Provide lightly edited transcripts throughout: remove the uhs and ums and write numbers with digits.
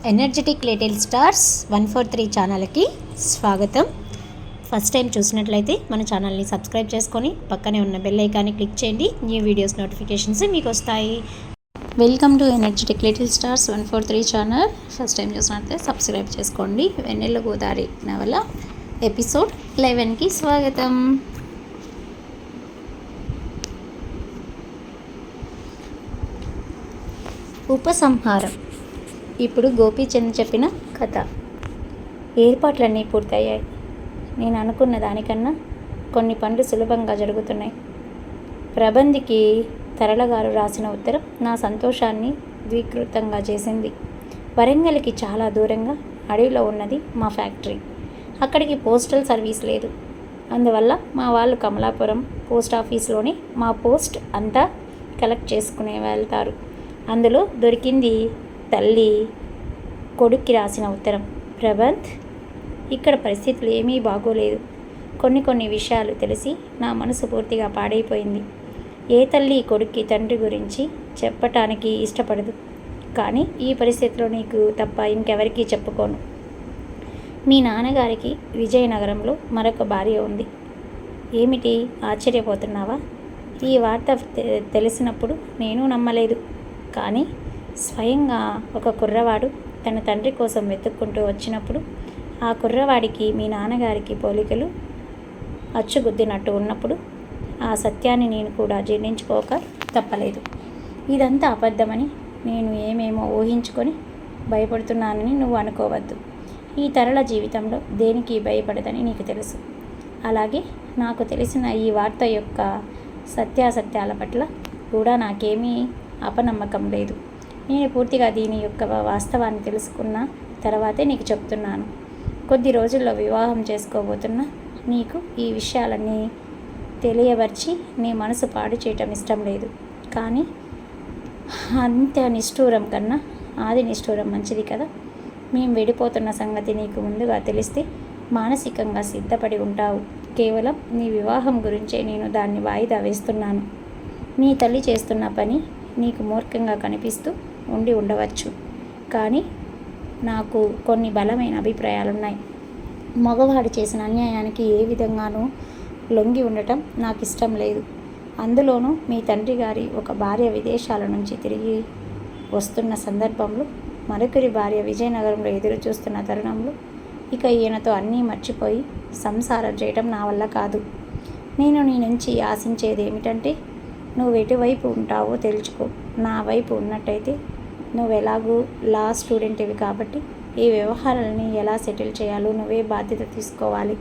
Energetic little stars 143 ఛానల్కి స్వాగతం. First time చూసినట్లయితే మన ఛానల్ని సబ్స్క్రైబ్ చేసుకొని పక్కనే ఉన్న బెల్ ఐకాన్ని క్లిక్ చేయండి. న్యూ వీడియోస్ నోటిఫికేషన్స్ మీకు వస్తాయి. Welcome to energetic little stars 143 channel. First time చూసినట్లయితే సబ్స్క్రైబ్ చేసుకోండి. వెన్నెల గోదావరి నవల ఎపిసోడ్ 11కి స్వాగతం. ఉపసంహారం. ఇప్పుడు గోపీచంద్ చెప్పిన కథ. ఏర్పాట్లన్నీ పూర్తయ్యాయి. నేను అనుకున్న దానికన్నా కొన్ని పనులు సులభంగా జరుగుతున్నాయి. ప్రబంధికి తరళగారు రాసిన ఉత్తరం నా సంతోషాన్ని ద్వికృతంగా చేసింది. వరంగల్కి చాలా దూరంగా అడవిలో ఉన్నది మా ఫ్యాక్టరీ. అక్కడికి పోస్టల్ సర్వీస్ లేదు. అందువల్ల మా వాళ్ళు కమలాపురం పోస్ట్ ఆఫీస్లోని మా పోస్ట్ అంతా కలెక్ట్ చేసుకునే వెళ్తారు. అందులో దొరికింది తల్లి కొడుక్కి రాసిన ఉత్తరం. ప్రబంధ్, ఇక్కడ పరిస్థితులు ఏమీ బాగోలేదు. కొన్ని విషయాలు తెలిసి నా మనసు పూర్తిగా పాడైపోయింది. ఏ తల్లి కొడుక్కి తండ్రి గురించి చెప్పటానికి ఇష్టపడదు. కానీ ఈ పరిస్థితిలో నీకు తప్ప ఇంకెవరికీ చెప్పుకోను. మీ నాన్నగారికి విజయనగరంలో మరొక భార్య ఉంది. ఏమిటి, ఆశ్చర్యపోతున్నావా? ఈ వార్త తెలిసినప్పుడు నేను నమ్మలేదు. కానీ స్వయంగా ఒక కుర్రవాడు తన తండ్రి కోసం వెతుక్కుంటూ వచ్చినప్పుడు ఆ కుర్రవాడికి మీ నాన్నగారికి పోలికలు అచ్చుగుద్దినట్టు ఉన్నప్పుడు ఆ సత్యాన్ని నేను కూడా జీర్ణించుకోక తప్పలేదు. ఇదంతా అబద్ధమని నేను ఏమేమో ఊహించుకొని భయపడుతున్నానని నువ్వు అనుకోవద్దు. ఈ తరళ జీవితంలో దేనికి భయపడదని నీకు తెలుసు. అలాగే నాకు తెలిసిన ఈ వార్త యొక్క సత్యాసత్యాల పట్ల కూడా నాకేమీ అపనమ్మకం లేదు. నేను పూర్తిగా దీని యొక్క వాస్తవాన్ని తెలుసుకున్న తర్వాతే నీకు చెప్తున్నాను. కొద్ది రోజుల్లో వివాహం చేసుకోబోతున్న నీకు ఈ విషయాలన్నీ తెలియవర్చి నీ మనసు పాడు చేయటం ఇష్టం లేదు. కానీ అంత్య నిష్ఠూరం కన్నా ఆది నిష్ఠూరం మంచిది కదా. మేము విడిపోతున్న సంగతి నీకు ముందుగా తెలిస్తే మానసికంగా సిద్ధపడి ఉంటావు. కేవలం నీ వివాహం గురించే నేను దాన్ని వాయిదా వేస్తున్నాను. నీ తల్లి చేస్తున్న పని నీకు మూర్ఖంగా కనిపిస్తూ ఉండవచ్చు. కానీ నాకు కొన్ని బలమైన అభిప్రాయాలున్నాయి. మగవాడు చేసిన అన్యాయానికి ఏ విధంగానూ లొంగి ఉండటం నాకు ఇష్టం లేదు. అందులోనూ మీ తండ్రి గారి ఒక భార్య విదేశాల నుంచి తిరిగి వస్తున్న సందర్భంలో, మరొకరి భార్య విజయనగరంలో ఎదురు చూస్తున్న తరుణంలో ఇక ఈయనతో అన్నీ మర్చిపోయి సంసారం చేయటం నా వల్ల కాదు. నేను నీ నుంచి ఆశించేది ఏమిటంటే, నువ్వు ఎటువైపు ఉంటావో తెలుసుకో. నా వైపు ఉన్నట్టయితే నువ్వు ఎలాగూ లా స్టూడెంట్వి కాబట్టి ఈ వ్యవహారాలని ఎలా సెటిల్ చేయాలో నువ్వే బాధ్యత తీసుకోవాలి.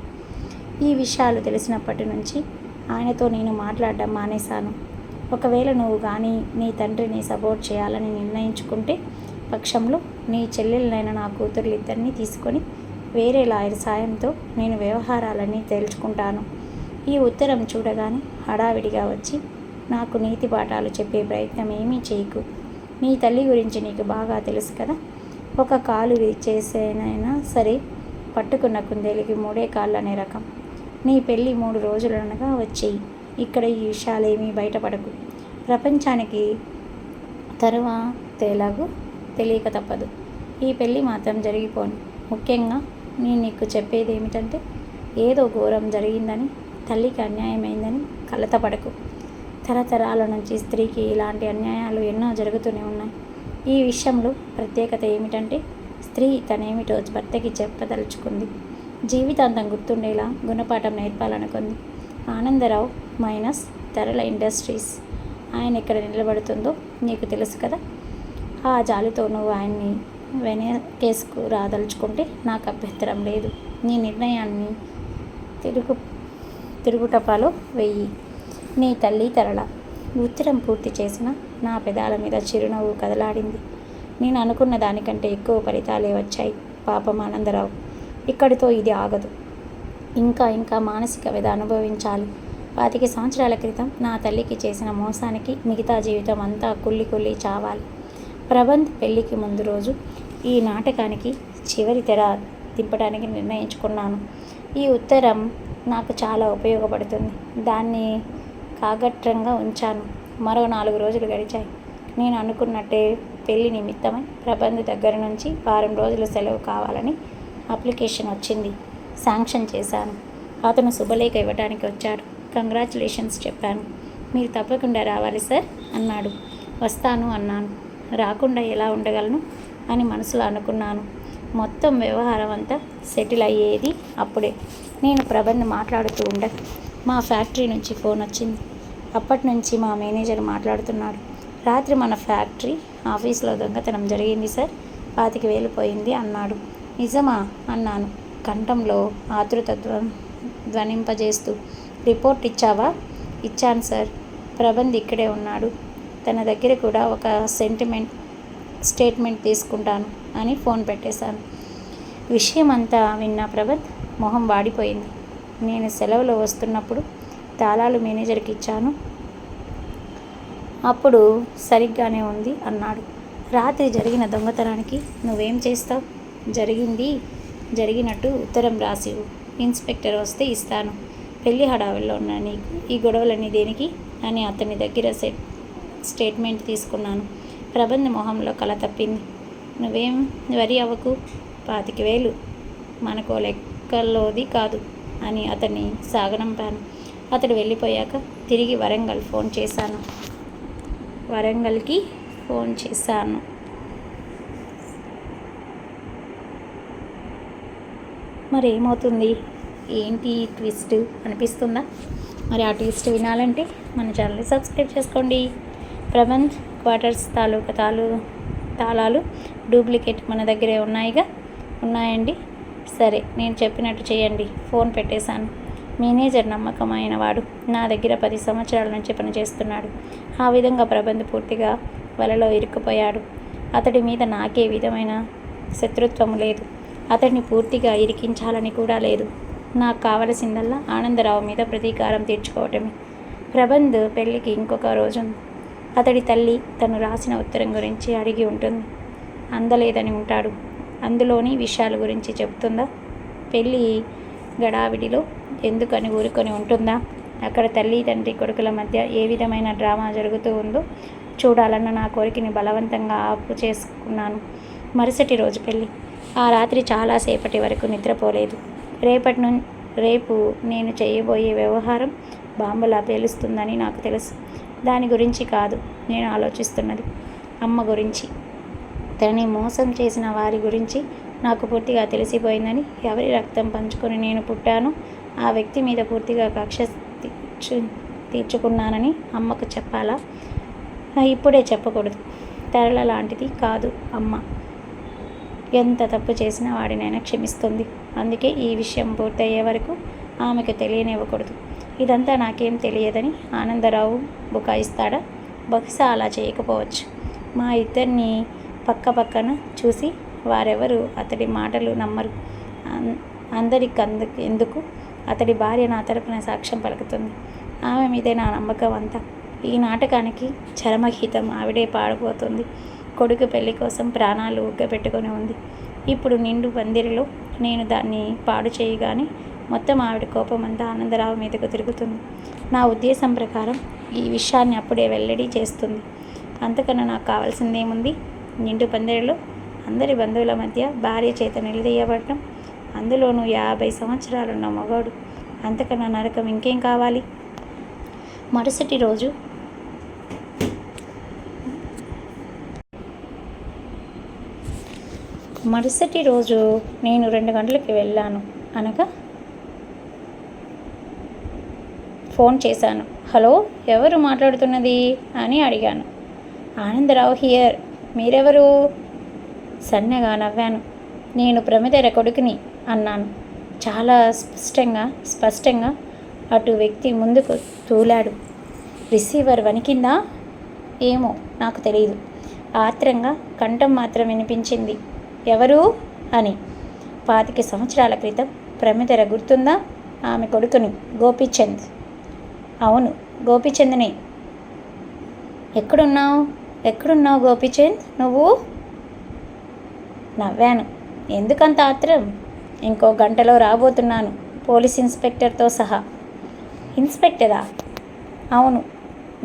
ఈ విషయాలు తెలిసినప్పటి నుంచి ఆయనతో నేను మాట్లాడడం మానేశాను. ఒకవేళ నువ్వు కానీ నీ తండ్రిని సపోర్ట్ చేయాలని నిర్ణయించుకుంటే పక్షంలో నీ చెల్లెలైన నా కూతుర్లిద్దరినీ తీసుకొని వేరే లాయర్ సాయంతో నేను వ్యవహారాలన్నీ తేల్చుకుంటాను. ఈ ఉత్తరం చూడగానే హడావిడిగా వచ్చి నాకు నీతి పాఠాలు చెప్పే ప్రయత్నం ఏమీ చేయకు. నీ తల్లి గురించి నీకు బాగా తెలుసు కదా. ఒక కాలు చేసేనైనా సరే పట్టుకున్న కుందేలికి 3 కాళ్ళు అనే రకం. నీ పెళ్ళి 3 రోజులనగా వచ్చేయి. ఇక్కడ ఈ విషయాలేమీ బయటపడకు. ప్రపంచానికి తరువాతేలాగూ తెలియక తప్పదు. ఈ పెళ్ళి మాత్రం జరిగిపోను. ముఖ్యంగా నేను నీకు చెప్పేది ఏమిటంటే, ఏదో ఘోరం జరిగిందని, తల్లికి అన్యాయమైందని కలతపడకు. తరతరాల నుంచి స్త్రీకి ఇలాంటి అన్యాయాలు ఎన్నో జరుగుతూనే ఉన్నాయి. ఈ విషయంలో ప్రత్యేకత ఏమిటంటే, స్త్రీ తనేమిటో భర్తకి చెప్పదలుచుకుంది. జీవితాంతం గుర్తుండేలా గుణపాఠం నేర్పాలనుకుంది. Anandarao minus Tarala industries. ఆయన ఎక్కడ నిలబడుతుందో నీకు తెలుసు కదా. ఆ జాలితో నువ్వు ఆయన్ని వెనకేసుకు రాదలుచుకుంటే నాకు అభ్యంతరం లేదు. నీ నిర్ణయాన్ని తిరుగుటపాలో వెయ్యి. నీ తల్లి తరళ. ఉత్తరం పూర్తి చేసిన నా పెదాల మీద చిరునవ్వు కదలాడింది. నేను అనుకున్న దానికంటే ఎక్కువ ఫలితాలే వచ్చాయి. పాపం ఆనందరావు. ఇక్కడితో ఇది ఆగదు. ఇంకా మానసిక వ్యధ అనుభవించాలి. 25 సంవత్సరాల క్రితం నా తల్లికి చేసిన మోసానికి మిగతా జీవితం అంతా కుళ్ళి చావాలి. ప్రబంధ్ పెళ్ళికి ముందు రోజు ఈ నాటకానికి చివరి తెర దింపడానికి నిర్ణయించుకున్నాను. ఈ ఉత్తరం నాకు చాలా ఉపయోగపడుతుంది. దాన్ని కాగట్రంగా ఉంచాను. మరో 4 రోజులు గడిచాయి. నేను అనుకున్నట్టే పెళ్లి నిమిత్తమై ప్రబంధ్ దగ్గర నుంచి వారం రోజుల సెలవు కావాలని అప్లికేషన్ వచ్చింది. శాంక్షన్ చేశాను. అతను శుభలేఖ ఇవ్వడానికి వచ్చాడు. కంగ్రాచులేషన్స్ చెప్పాను. మీరు తప్పకుండా రావాలి సార్ అన్నాడు. వస్తాను అన్నాను. రాకుండా ఎలా ఉండగలను అని మనసులో అనుకున్నాను. మొత్తం వ్యవహారం అంతా సెటిల్ అయ్యేది అప్పుడే. నేను ప్రబంధ్ మాట్లాడుతూ ఉండగా మా ఫ్యాక్టరీ నుంచి ఫోన్ వచ్చింది. అప్పటి నుంచి మా మేనేజర్ మాట్లాడుతున్నాడు. రాత్రి మన ఫ్యాక్టరీ ఆఫీస్లో దొంగతనం జరిగింది సార్, 25,000 పోయింది అన్నాడు. నిజమా అన్నాను కంఠంలో ఆతృత ధ్వనింపజేస్తూ. రిపోర్ట్ ఇచ్చావా? ఇచ్చాను సార్. ప్రబంధ్ ఇక్కడే ఉన్నాడు. తన దగ్గర కూడా ఒక స్టేట్మెంట్ తీసుకుంటాను అని ఫోన్ పెట్టేశాను. విషయం అంతా విన్న ప్రబంధ్ మొహం వాడిపోయింది. నేను సెలవులో వస్తున్నప్పుడు తాళాలు మేనేజర్కి ఇచ్చాను. అప్పుడు సరిగ్గానే ఉంది అన్నాడు. రాత్రి జరిగిన దొంగతనానికి నువ్వేం చేస్తావు? జరిగినట్టు ఉత్తరం రాసి ఇన్స్పెక్టర్ వస్తే ఇస్తాను. పెళ్లి హడావిల్లో ఉన్నా నీకు ఈ గొడవలన్నీ దేనికి అని అతని దగ్గర స్టేట్మెంట్ తీసుకున్నాను. ప్రబంధ్ మొహంలో కల తప్పింది. నువ్వేం వరి అవ్వకు, 25,000 మనకో లెక్కల్లోది కాదు అని అతన్ని సాగనంపాను. అతడు వెళ్ళిపోయాక తిరిగి వరంగల్కి ఫోన్ చేశాను. మరి ఏమవుతుంది, ఏంటి ట్విస్ట్ అనిపిస్తుందా? మరి ఆ ట్విస్ట్ వినాలంటే మన ఛానల్ని సబ్స్క్రైబ్ చేసుకోండి. ప్రబంధ్ క్వార్టర్స్ తాళాలు డూప్లికేట్ మన దగ్గరే ఉన్నాయండి. సరే, నేను చెప్పినట్టు చేయండి. ఫోన్ పెట్టేశాను. మేనేజర్ నమ్మకమైన వాడు. నా దగ్గర 10 సంవత్సరాల నుంచి పనిచేస్తున్నాడు. ఆ విధంగా ప్రబంధ్ పూర్తిగా వలలో ఇరుక్కుపోయాడు. అతడి మీద నాకే విధమైన శత్రుత్వం లేదు. అతడిని పూర్తిగా ఇరికించాలని కూడా లేదు. నాకు కావలసిందల్లా ఆనందరావు మీద ప్రతీకారం తీర్చుకోవటమే. ప్రబంధ్ పెళ్ళికి ఇంకొక రోజు. అతడి తల్లి తను రాసిన ఉత్తరం గురించి అడిగి ఉంటుంది. అందలేదని ఉంటాడు. అందులోని విషయాల గురించి చెబుతుందా? పెళ్ళి గడావిడిలో ఎందుకని ఊరుకొని ఉంటుందా? అక్కడ తల్లి తండ్రి కొడుకుల మధ్య ఏ విధమైన డ్రామా జరుగుతూ ఉందో చూడాలన్న నా కోరికని బలవంతంగా ఆపు చేసుకున్నాను. మరుసటి రోజు పెళ్ళి. ఆ రాత్రి చాలాసేపటి వరకు నిద్రపోలేదు. రేపు నేను చేయబోయే వ్యవహారం బాంబులా పేలుస్తుందని నాకు తెలుసు. దాని గురించి కాదు నేను ఆలోచిస్తున్నది, అమ్మ గురించి. తనని మోసం చేసిన వారి గురించి నాకు పూర్తిగా తెలిసిపోయిందని, ఎవరి రక్తం పంచుకొని నేను పుట్టానో ఆ వ్యక్తి మీద పూర్తిగా కక్ష తీర్చుకున్నానని అమ్మకు చెప్పాలా? ఇప్పుడే చెప్పకూడదు. తరల లాంటిది కాదు అమ్మ. ఎంత తప్పు చేసినా వాడినైనా క్షమిస్తుంది. అందుకే ఈ విషయం పూర్తయ్యే వరకు ఆమెకు తెలియనివ్వకూడదు. ఇదంతా నాకేం తెలియదని ఆనందరావు బుకాయిస్తాడా? బహుశా అలా చేయకపోవచ్చు. మా ఇద్దరిని పక్కన చూసి వారెవరు అతడి మాటలు నమ్మరు. ఎందుకు? అతడి భార్య నా తరపున సాక్ష్యం పలుకుతుంది. ఆమె మీదే నా నమ్మకం అంతా. ఈ నాటకానికి చరమగీతం ఆవిడే పాడబోతుంది. కొడుకు పెళ్లి కోసం ప్రాణాలు ఉగ్గబెట్టుకొని ఉంది. ఇప్పుడు నిండు పందిరిలో నేను దాన్ని పాడు చేయగానే మొత్తం ఆవిడ కోపమంతా ఆనందరావు మీదకు తిరుగుతుంది. నా ఉద్దేశం ప్రకారం ఈ విషయాన్ని అప్పుడే వెల్లడి చేస్తుంది. అంతకన్నా నాకు కావాల్సిందేముంది? నిండు పందిరిలో అందరి బంధువుల మధ్య భార్య చేత నిలదీయబడటం, అందులోనూ 50 సంవత్సరాలున్న మగవాడు. అంతకన్నా నరకం ఇంకేం కావాలి? మరుసటి రోజు నేను 2 గంటలకి వెళ్ళాను అనగా ఫోన్ చేశాను. హలో, ఎవరు మాట్లాడుతున్నది అని అడిగాను. ఆనందరావు హియర్. మీరెవరు? సన్నగా నవ్వాను. నేను ప్రమిదెర కొడుకుని అన్నాను. చాలా స్పష్టంగా అటు వ్యక్తి ముందుకు తూలాడు. రిసీవర్ వణికిందా ఏమో నాకు తెలియదు. ఆత్రంగా కంఠం మాత్రం వినిపించింది. ఎవరు అని. 25 సంవత్సరాల క్రితం ప్రమిదెర గుర్తుందా? ఆమె కొడుకుని, గోపీచంద్. అవును, గోపీచంద్నే. ఎక్కడున్నావు గోపీచంద్ నువ్వు? నవ్వాను. ఎందుకంత ఆత్రం? ఇంకో గంటలో రాబోతున్నాను, పోలీస్ ఇన్స్పెక్టర్తో సహా. ఇన్స్పెక్టరా? అవును.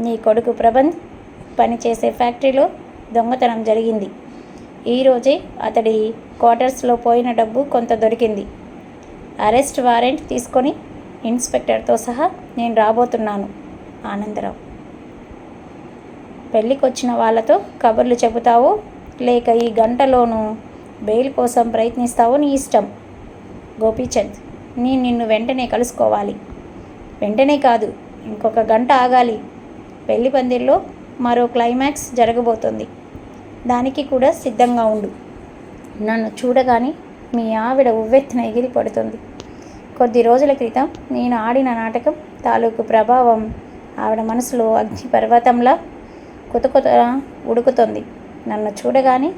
నీ కొడుకు ప్రబంధ్ పనిచేసే ఫ్యాక్టరీలో దొంగతనం జరిగింది. ఈరోజే అతడి క్వార్టర్స్లో పోయిన డబ్బు కొంత దొరికింది. అరెస్ట్ వారెంట్ తీసుకొని ఇన్స్పెక్టర్తో సహా నేను రాబోతున్నాను. ఆనందరావు, పెళ్ళికొచ్చిన వాళ్ళతో కబుర్లు చెబుతావో లేక ఈ గంటలోనూ బెయిల్ కోసం ప్రయత్నిస్తావో నీ ఇష్టం. గోపీచంద్, నేను నిన్ను వెంటనే కలుసుకోవాలి. వెంటనే కాదు, ఇంకొక గంట ఆగాలి. పెళ్లి పందిరిలో మరో క్లైమాక్స్ జరగబోతోంది. దానికి కూడా సిద్ధంగా ఉండు. నన్ను చూడగానే మీ ఆవిడ ఉవ్వెత్తున ఎగిరి పడుతుంది. కొద్ది రోజుల క్రితం నేను ఆడిన నాటకం తాలూకు ప్రభావం ఆవిడ మనసులో అగ్ని పర్వతంలా కొత్త ఉడుకుతుంది. నన్ను చూడగానే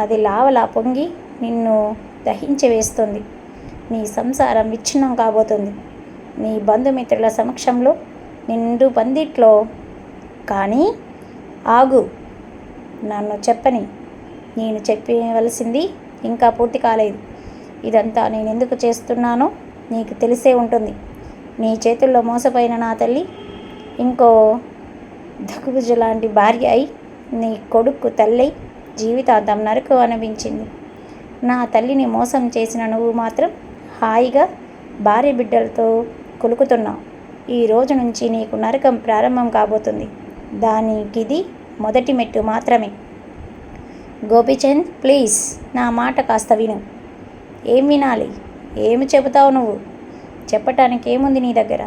అది లావలా పొంగి నిన్ను దహించి వేస్తుంది. నీ సంసారం విచ్ఛిన్నం కాబోతుంది. నీ బంధుమిత్రుల సమక్షంలో నిండు పందిట్లో. కానీ ఆగు, నన్ను చెప్పని. నేను చెప్పవలసింది ఇంకా పూర్తి కాలేదు. ఇదంతా నేను ఎందుకు చేస్తున్నానో నీకు తెలిసే ఉంటుంది. నీ చేతుల్లో మోసపోయిన నా తల్లి ఇంకో దగుబుజ లాంటి భార్య అయి నీ కొడుకు తల్లి జీవితాంతం నరకు అనిపించింది. నా తల్లిని మోసం చేసిన నువ్వు మాత్రం హాయిగా భార్య బిడ్డలతో కులుకుతున్నావు. ఈ రోజు నుంచి నీకు నరకం ప్రారంభం కాబోతుంది. దానికిది మొదటి మెట్టు మాత్రమే. గోపీచంద్, ప్లీజ్ నా మాట కాస్త విను. ఏం వినాలి? ఏమి చెబుతావు నువ్వు? చెప్పటానికి ఏముంది నీ దగ్గర?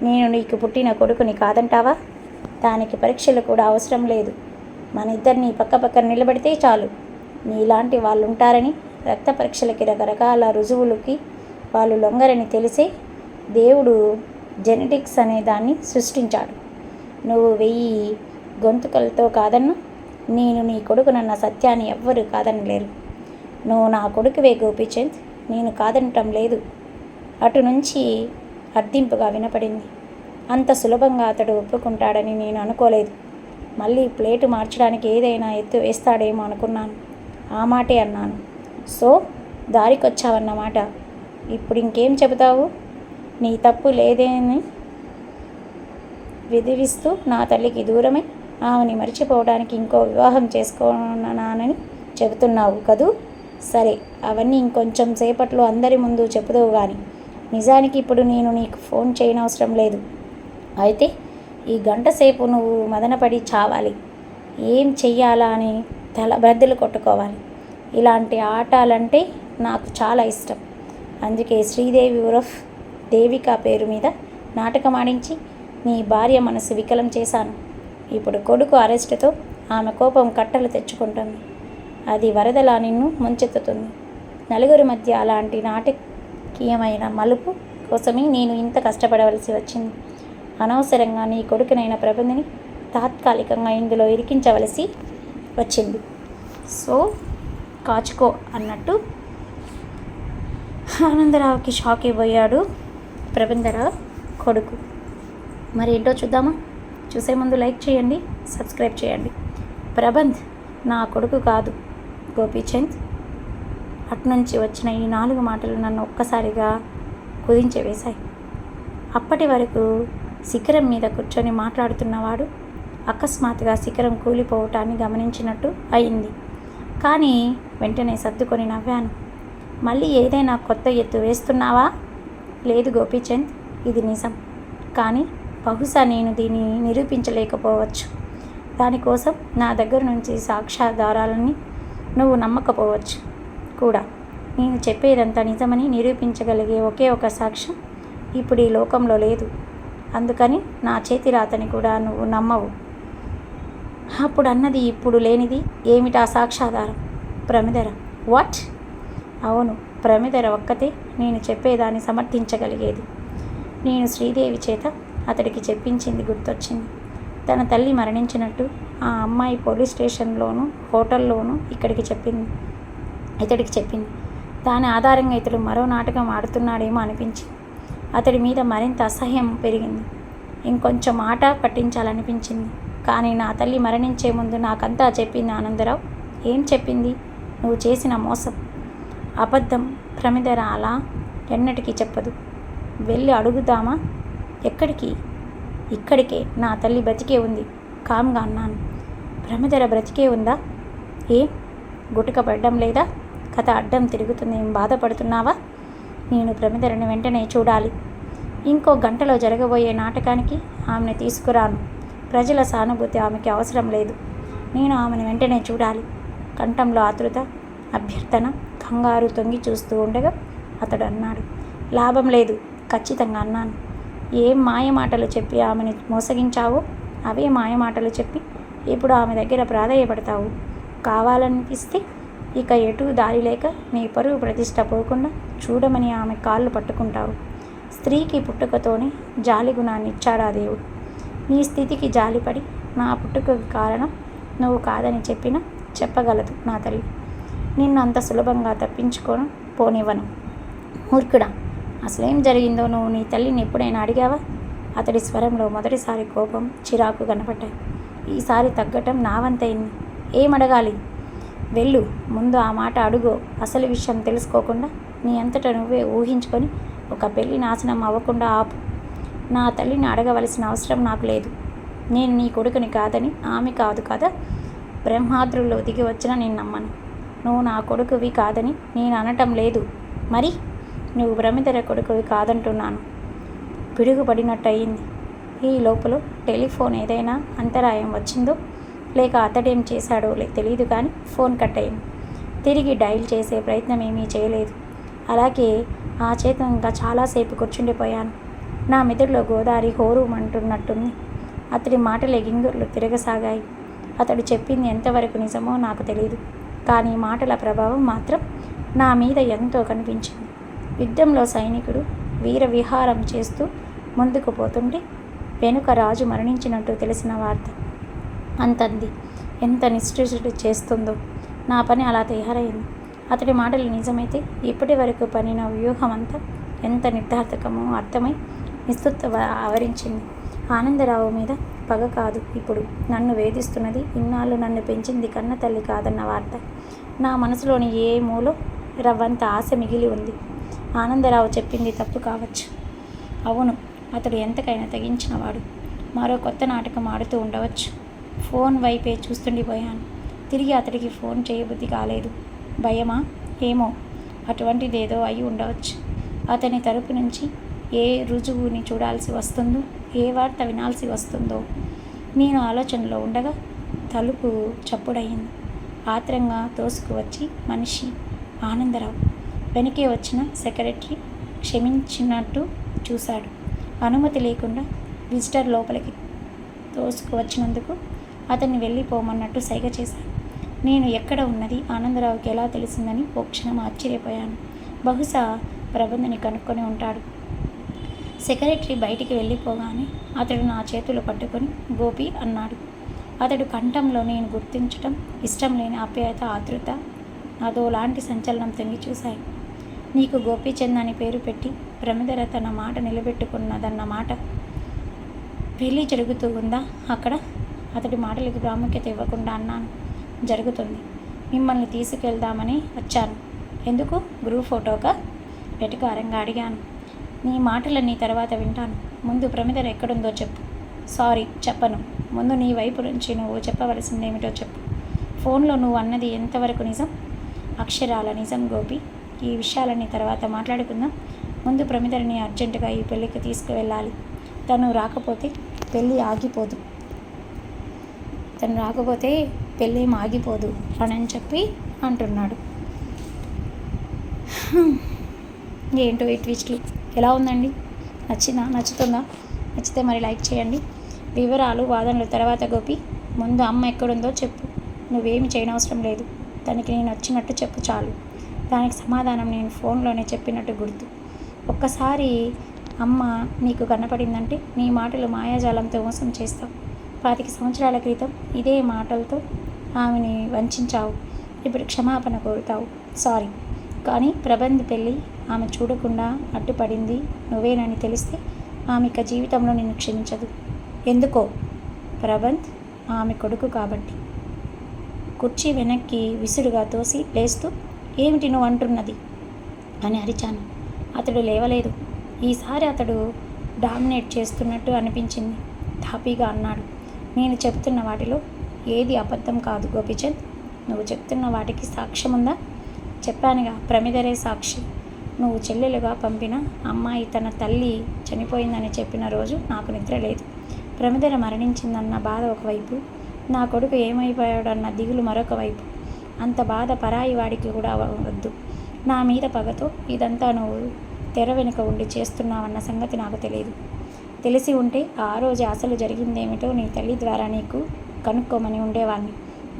నేను నీకు పుట్టిన కొడుకుని కాదంటావా? దానికి పరీక్షలు కూడా అవసరం లేదు. మన ఇద్దరిని పక్కపక్కన నిలబెడితే చాలు. నీలాంటి వాళ్ళు ఉంటారని, రక్త పరీక్షలకి రకరకాల రుజువులకి వాళ్ళు లొంగరని తెలిసే దేవుడు జెనెటిక్స్ అనే దాన్ని సృష్టించాడు. నువ్వు 1000 గొంతుకలతో కాదన్నా నేను నీ కొడుకునన్న సత్యాన్ని ఎవ్వరూ కాదనలేరు. నువ్వు నా కొడుకువే గోపీచంద్, నేను కాదనటం లేదు. అటు నుంచి అర్థింపుగా వినపడింది. అంత సులభంగా అతడు ఒప్పుకుంటాడని నేను అనుకోలేదు. మళ్ళీ ప్లేటు మార్చడానికి ఏదైనా ఎత్తు వేస్తాడేమో అనుకున్నాను. ఆ మాటే అన్నాను. సో దారికొచ్చావన్నమాట. ఇప్పుడు ఇంకేం చెబుతావు? నీ తప్పు లేదేని విధివిస్తూ నా తల్లికి దూరమై ఆమెని మర్చిపోవడానికి ఇంకో వివాహం చేసుకోనానని చెబుతున్నావు కదూ? సరే, అవన్నీ ఇంకొంచెం సేపట్లో అందరి ముందు చెబుతావు కానీ నిజానికి ఇప్పుడు నేను నీకు ఫోన్ చేయనవసరం లేదు. అయితే ఈ గంట సేపు నువ్వు మదనపడి చావాలి. ఏం చెయ్యాలా అని తల బద్దలు కొట్టుకోవాలి. ఇలాంటి ఆటలంటే నాకు చాలా ఇష్టం. అందుకే శ్రీదేవి ఉరఫ్ దేవిక పేరు మీద నాటకం ఆడించి నీ భార్య మనసు వికలం చేశాను. ఇప్పుడు కొడుకు అరెస్టుతో ఆమె కోపం కట్టలు తెచ్చుకుంటుంది. అది వరదలా నిన్ను ముంచెత్తుతుంది. నలుగురి మధ్య అలాంటి నాటకీయమైన మలుపు కోసమే నేను ఇంత కష్టపడవలసి వచ్చింది. అనవసరంగా నీ కొడుకునైన ప్రబంధిని తాత్కాలికంగా ఇందులో ఇరికించవలసి వచ్చింది. సో కాచుకో అన్నట్టు ఆనందరావుకి షాక్ అయిపోయాడు ప్రబంధరావు కొడుకు. మరి ఏంటో చూద్దామా? చూసే ముందు లైక్ చేయండి, సబ్స్క్రైబ్ చేయండి. ప్రబంధ్ నా కొడుకు కాదు గోపీచంద్. అట్నుంచి వచ్చిన ఈ 4 మాటలు నన్ను ఒక్కసారిగా కుదించి వేశాయి. అప్పటి వరకు శిఖరం మీద కూర్చొని మాట్లాడుతున్నవాడు అకస్మాత్తుగా శిఖరం కూలిపోవటాన్ని గమనించినట్టు అయింది. కానీ వెంటనే సర్దుకొని నవ్వాను. మళ్ళీ ఏదైనా కొత్త ఎత్తు వేస్తున్నావా? లేదు గోపీచంద్, ఇది నిజం. కానీ బహుశా నేను దీన్ని నిరూపించలేకపోవచ్చు. దానికోసం నా దగ్గర నుంచి సాక్ష్యాధారాలని నువ్వు నమ్మకపోవచ్చు కూడా. నేను చెప్పేదంతా నిజమని నిరూపించగలిగే ఒకే ఒక సాక్ష్యం ఇప్పుడు ఈ లోకంలో లేదు. అందుకని నా చేతి రాతని కూడా నువ్వు నమ్మవు. అప్పుడు అన్నది ఇప్పుడు లేనిది ఏమిటా సాక్ష్యాధారం? ప్రమిదర. వాట్? అవును, ప్రమిదర ఒక్కతే నేను చెప్పేదాన్ని సమర్థించగలిగేది. నేను శ్రీదేవి చేత అతడికి చెప్పించింది గుర్తొచ్చింది. తన తల్లి మరణించినట్టు ఆ అమ్మాయి పోలీస్ స్టేషన్లోనూ హోటల్లోనూ ఇతడికి చెప్పింది. దాని ఆధారంగా ఇతడు మరో నాటకం ఆడుతున్నాడేమో అనిపించింది. అతడి మీద మరింత అసహ్యం పెరిగింది. ఇంకొంచెం ఆట పట్టించాలనిపించింది. కానీ నా తల్లి మరణించే ముందు నాకంతా చెప్పింది ఆనందరావు. ఏం చెప్పింది? నువ్వు చేసిన మోసం, అబద్ధం ప్రమిదర అలా ఎన్నటికీ చెప్పదు. వెళ్ళి అడుగుదామా? ఎక్కడికి? ఇక్కడికే. నా తల్లి బతికే ఉంది కామ్గా అన్నాను. ప్రమిదర బ్రతికే ఉందా? ఏం గుటక పడడం లేదా? కథ అడ్డం తిరుగుతుంది. ఏం బాధపడుతున్నావా? నేను ప్రమిదరని వెంటనే చూడాలి. ఇంకో గంటలో జరగబోయే నాటకానికి ఆమెను తీసుకురాను. ప్రజల సానుభూతి ఆమెకి అవసరం లేదు. నేను ఆమెను వెంటనే చూడాలి. కంఠంలో ఆతృత, అభ్యర్థన, కంగారు తొంగి చూస్తూ ఉండగా అతడు అన్నాడు. లాభం లేదు, ఖచ్చితంగా అన్నాను. ఏం మాయమాటలు చెప్పి ఆమెను మోసగించావో అవే మాయమాటలు చెప్పి ఇప్పుడు ఆమె దగ్గర ప్రాధేయపడతావు. కావాలనిపిస్తే ఇక ఎటూ దారి లేక నీ పరువు ప్రతిష్ట పోకుండా చూడమని ఆమె కాళ్ళు పట్టుకుంటావు. స్త్రీకి పుట్టుకతోనే జాలి గుణాన్ని ఇచ్చాడా దేవుడు? నీ స్థితికి జాలిపడి నా పుట్టుకకి కారణం నువ్వు కాదని చెప్పినా చెప్పగలదు నా తల్లి. నిన్ను అంత సులభంగా తప్పించుకొని పోనివ్వను. మూర్ఖుడా, అసలేం జరిగిందో నువ్వు నీ తల్లిని ఎప్పుడైనా అడిగావా? అతడి స్వరంలో మొదటిసారి కోపం, చిరాకు కనపడ్డాయి. ఈసారి తగ్గటం నా వంతైంది. ఏమడగాలి? వెళ్ళు, ముందు ఆ మాట అడుగో. అసలు విషయం తెలుసుకోకుండా నీ అంతట నువ్వే ఊహించుకొని ఒక పెళ్లి నాశనం అవ్వకుండా ఆపు. నా తల్లిని అడగవలసిన అవసరం నాకు లేదు. నేను నీ కొడుకుని కాదని ఆమె కాదు కదా. బ్రహ్మాద్రుల్లో దిగి వచ్చినా నేను నమ్మను. నువ్వు నా కొడుకువి కాదని నేను అనటం లేదు. మరి నువ్వు ప్రమిదర కొడుకువి కాదంటున్నాను. పిడుగుపడినట్టు అయింది. ఈ లోపల టెలిఫోన్ ఏదైనా అంతరాయం వచ్చిందో లేక అతడేం చేశాడో తెలియదు కానీ ఫోన్ కట్ అయింది. తిరిగి డైల్ చేసే ప్రయత్నం ఏమీ చేయలేదు. అలాగే ఆ చేత ఇంకా చాలాసేపు కూర్చుండిపోయాను. నా మెదడులో గోదావరి హోరుమంటున్నట్టుంది. అతడి మాటలే గింగుర్లు తిరగసాగాయి. అతడు చెప్పింది ఎంతవరకు నిజమో నాకు తెలియదు. కానీ మాటల ప్రభావం మాత్రం నా మీద ఎంతో కనిపించింది. యుద్ధంలో సైనికుడు వీర విహారం చేస్తూ ముందుకు పోతుంటే వెనుక రాజు మరణించినట్టు తెలిసిన వార్త అంతంది ఎంత నిష్ఠురుడు చేస్తుందో. నా పని అలా తయారైంది. అతడి మాటలు నిజమైతే ఇప్పటి వరకు పనిన వ్యూహం అంతా ఎంత నిర్ధార్థకమో అర్థమై నిస్తుత్వ ఆవరించింది. ఆనందరావు మీద పగ కాదు ఇప్పుడు నన్ను వేధిస్తున్నది. ఇన్నాళ్ళు నన్ను పెంచింది కన్న తల్లి కాదన్న వార్త. నా మనసులోని ఏ మూలో రవ్వంత ఆశ మిగిలి ఉంది. ఆనందరావు చెప్పింది తప్పు కావచ్చు. అవును, అతడు ఎంతకైనా తెగించినవాడు. మరో కొత్త నాటకం ఆడుతూ ఉండవచ్చు. ఫోన్ వైపే చూస్తుండిపోయాను. తిరిగి అతడికి ఫోన్ చేయబుద్ధి కాలేదు. భయమా? ఏమో, అటువంటిదేదో అయి ఉండవచ్చు. అతని తరపు నుంచి ఏ రుజువుని చూడాల్సి వస్తుందో, ఏ వార్త వినాల్సి వస్తుందో నేను ఆలోచనలో ఉండగా తలుపు చప్పుడయింది. ఆత్రంగా తోసుకువచ్చి మనిషి ఆనందరావు. వెనకే వచ్చిన సెక్రటరీ క్షమించినట్టు చూశాడు. అనుమతి లేకుండా విజిటర్ లోపలికి తోసుకువచ్చినందుకు అతన్ని వెళ్ళిపోమన్నట్టు సైగ చేశాను. నేను ఎక్కడ ఉన్నది ఆనందరావుకి ఎలా తెలిసిందని ఓ క్షణం ఆశ్చర్యపోయాను. బహుశా ప్రబంధని కనుక్కొని ఉంటాడు. సెక్రటరీ బయటికి వెళ్ళిపోగానే అతడు నా చేతులు పట్టుకొని గోపి అన్నాడు. అతడు కంఠంలో నేను గుర్తించటం ఇష్టం లేని ఆప్యాయత, ఆతృత అదోలాంటి సంచలనం తొంగి చూశాయి. నీకు గోపీచంద్ అని పేరు పెట్టి ప్రమిదర తన మాట నిలబెట్టుకున్నదన్నమాట. పెళ్ళి జరుగుతూ ఉందా అక్కడ? అతడి మాటలకు ప్రాముఖ్యత ఇవ్వకుండా అన్నాను. జరుగుతుంది. మిమ్మల్ని తీసుకెళ్దామని వచ్చాను. ఎందుకు? గ్రూప్ ఫోటోకా? వెటకారంగా అడిగాను. నీ మాటలన్నీ తర్వాత వింటాను. ముందు ప్రమిదర ఎక్కడుందో చెప్పు. సారీ, చెప్పను. ముందు నీ వైపు నుంచి నువ్వు చెప్పవలసిందేమిటో చెప్పు. ఫోన్లో నువ్వు అన్నది ఎంతవరకు నిజం? అక్షరాల నిజం గోపి. ఈ విషయాలన్నీ తర్వాత మాట్లాడుకుందాం. ముందు ప్రమిదరని అర్జెంటుగా ఈ పెళ్ళికి తీసుకువెళ్ళాలి. తను రాకపోతే పెళ్ళి ఆగిపోదు. పెళ్ళేం ఆగిపోదు అని చెప్పి అంటున్నాడు. ఏంటో ఈ ట్విస్ట్లు. ఎలా ఉందండి? నచ్చుతుందా? నచ్చితే మరి లైక్ చేయండి. వివరాలు వాదనలు తర్వాత గోపి. ముందు అమ్మ ఎక్కడుందో చెప్పు. నువ్వేమి చేయనవసరం లేదు. తనకి నేను వచ్చినట్టు చెప్పు చాలు. దానికి సమాధానం నేను ఫోన్లోనే చెప్పినట్టు గుర్తు. ఒక్కసారి అమ్మ నీకు కనపడిందంటే నీ మాటలు మాయాజాలంతో మోసం చేస్తావు. 25 సంవత్సరాల క్రితం ఇదే మాటలతో ఆమెని వంచావు. ఇప్పుడు క్షమాపణ కోరుతావు. సారీ. కానీ ప్రబంధ్ పెళ్ళి ఆమె చూడకుండా అడ్డుపడింది నువ్వేనని తెలిస్తే ఆమె ఇక జీవితంలో నిన్ను క్షమించదు. ఎందుకో? ప్రబంధ్ ఆమె కొడుకు కాబట్టి. కుర్చీ వెనక్కి విసురుగా తోసి లేస్తూ ఏమిటి నువ్వు అంటున్నది అని అరిచాను. అతడు లేవలేదు. ఈసారి అతడు డామినేట్ చేస్తున్నట్టు అనిపించింది. తాపీగా అన్నాడు. నేను చెబుతున్న వాటిలో ఏది అబద్ధం కాదు గోపీచంద్. నువ్వు చెప్తున్న వాటికి సాక్ష్యం ఉందా? చెప్పానుగా, ప్రమిదరే సాక్షి. నువ్వు చెల్లెలుగా పంపిన అమ్మాయి తన తల్లి చనిపోయిందని చెప్పిన రోజు నాకు నిద్ర లేదు. ప్రమిదర మరణించిందన్న బాధ ఒకవైపు, నా కొడుకు ఏమైపోయాడన్న దిగులు మరొక వైపు. అంత బాధ పరాయి వాడికి కూడా వద్దు. నా మీద పగతో ఇదంతా నువ్వు తెర వెనుక ఉండి చేస్తున్నావన్న సంగతి నాకు తెలియదు. తెలిసి ఉంటే ఆ రోజు అసలు జరిగిందేమిటో నీ తల్లి ద్వారా నీకు కనుక్కోమని ఉండేవాడిని.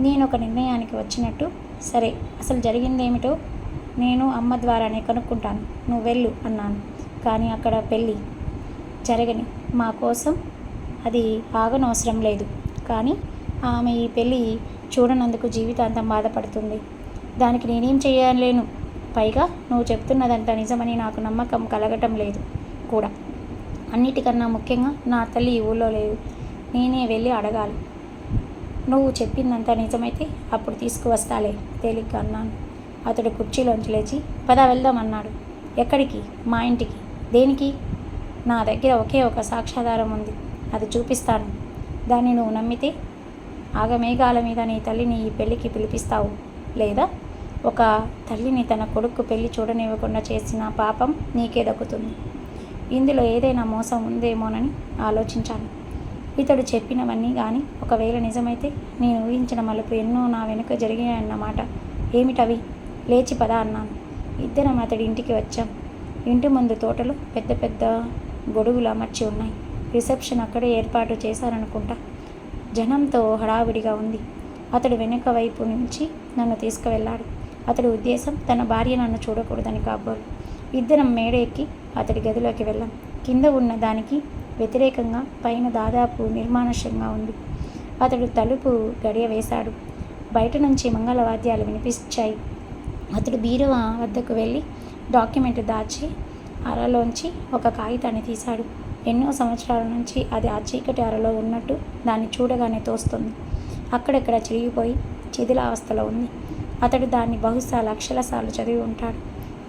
నేను ఒక నిర్ణయానికి వచ్చినట్టు, సరే అసలు జరిగిందేమిటో నేను అమ్మ ద్వారానే కనుక్కుంటాను, నువ్వు వెళ్ళు అన్నాను. కానీ అక్కడ పెళ్ళి జరగని మా కోసం అది ఆగనవసరం లేదు. కానీ ఆమె ఈ పెళ్ళి చూడనందుకు జీవితాంతం బాధపడుతుంది. దానికి నేనేం చేయలేను. పైగా నువ్వు చెప్తున్నదంతా నిజమని నాకు నమ్మకం కలగటం లేదు కూడా. అన్నిటికన్నా ముఖ్యంగా నా తల్లి ఈ ఊళ్ళో లేదు. నేనే వెళ్ళి అడగాలి. నువ్వు చెప్పిందంతా నిజమైతే అప్పుడు తీసుకువస్తాలే తేలిగ్గా అన్నాను. అతడు కుర్చీలోంచి లేచి పద వెళ్దాం అన్నాడు. ఎక్కడికి? మా ఇంటికి. దేనికి? నా దగ్గర ఒకే ఒక సాక్ష్యాధారం ఉంది, అది చూపిస్తాను. దాన్ని నువ్వు నమ్మితే ఆగమేఘాల మీద నీ తల్లిని ఈ పెళ్ళికి పిలిపిస్తావు. లేదా ఒక తల్లిని తన కొడుకు పెళ్ళి చూడనివ్వకుండా చేసిన పాపం నీకే దక్కుతుంది. ఇందులో ఏదైనా మోసం ఉందేమోనని ఆలోచించాను. ఇతడు చెప్పినవన్నీ కానీ ఒకవేళ నిజమైతే నేను ఊహించిన మలుపు ఎన్నో నా వెనుక జరిగాయన్నమాట. ఏమిటవి? లేచి పద అన్నాను. ఇద్దరం అతడి ఇంటికి వచ్చాం. ఇంటి ముందు తోటలు పెద్ద పెద్ద గొడుగులు అమర్చి ఉన్నాయి. రిసెప్షన్ అక్కడే ఏర్పాటు చేశారనుకుంటా. జనంతో హడావిడిగా ఉంది. అతడు వెనుక వైపు నుంచి నన్ను తీసుకువెళ్ళాడు. అతడి ఉద్దేశం తన భార్య నన్ను చూడకూడదని కాబోలు. ఇద్దరం మేడ ఎక్కి అతడి గదిలోకి వెళ్ళాం. కింద ఉన్న దానికి వ్యతిరేకంగా పైన దాదాపు నిర్మానుష్యంగా ఉంది. అతడు తలుపు గడియ వేశాడు. బయట నుంచి మంగళవాద్యాలు వినిపించాయి. అతడు బీరువా వద్దకు వెళ్ళి డాక్యుమెంట్ దాచి అరలోంచి ఒక కాగితాన్ని తీశాడు. ఎన్నో సంవత్సరాల నుంచి అది ఆ చీకటి అరలో ఉన్నట్టు దాన్ని చూడగానే తోస్తుంది. అక్కడక్కడ చిరిగిపోయి శిథిలావస్థలో ఉంది. అతడు దాన్ని బహుశా లక్షల సార్లు చదివి ఉంటాడు.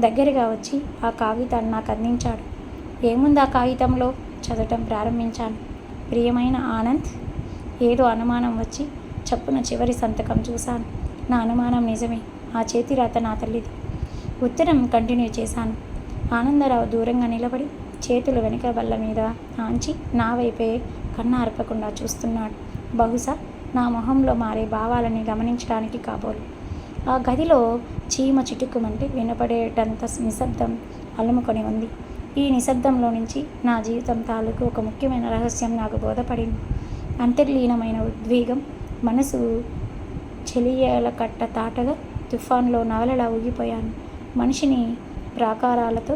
దగ్గరగా వచ్చి ఆ కాగితాన్ని నాకు అందించాడు. ఏముంది ఆ కాగితంలో? చదవటం ప్రారంభించాను. ప్రియమైన ఆనంద్. ఏదో అనుమానం వచ్చి చప్పున చివరి సంతకం చూశాను. నా అనుమానం నిజమే. ఆ చేతి రాత నా తల్లిది. ఉత్తరం కంటిన్యూ చేశాను. ఆనందరావు దూరంగా నిలబడి చేతులు వెనుక బల్ల మీద ఆంచి నా వైపే కన్ను ఆర్పకుండా చూస్తున్నాడు. బహుశా నా మొహంలో మారే భావాలని గమనించడానికి కాబోలు. ఆ గదిలో చీమ చిటుక్కుమంటే వినపడేటంత నిశ్శబ్దం అలుముకొని ఉంది. ఈ నిశ్శబ్దంలో నుంచి నా జీవితం తాలూకు ఒక ముఖ్యమైన రహస్యం నాకు బోధపడింది. అంతర్లీనమైన ఉద్వేగం మనసు చెలియల కట్ట తాటగా తుఫాన్లో నవలలా ఊగిపోయాను. మనిషిని ప్రాకారాలతో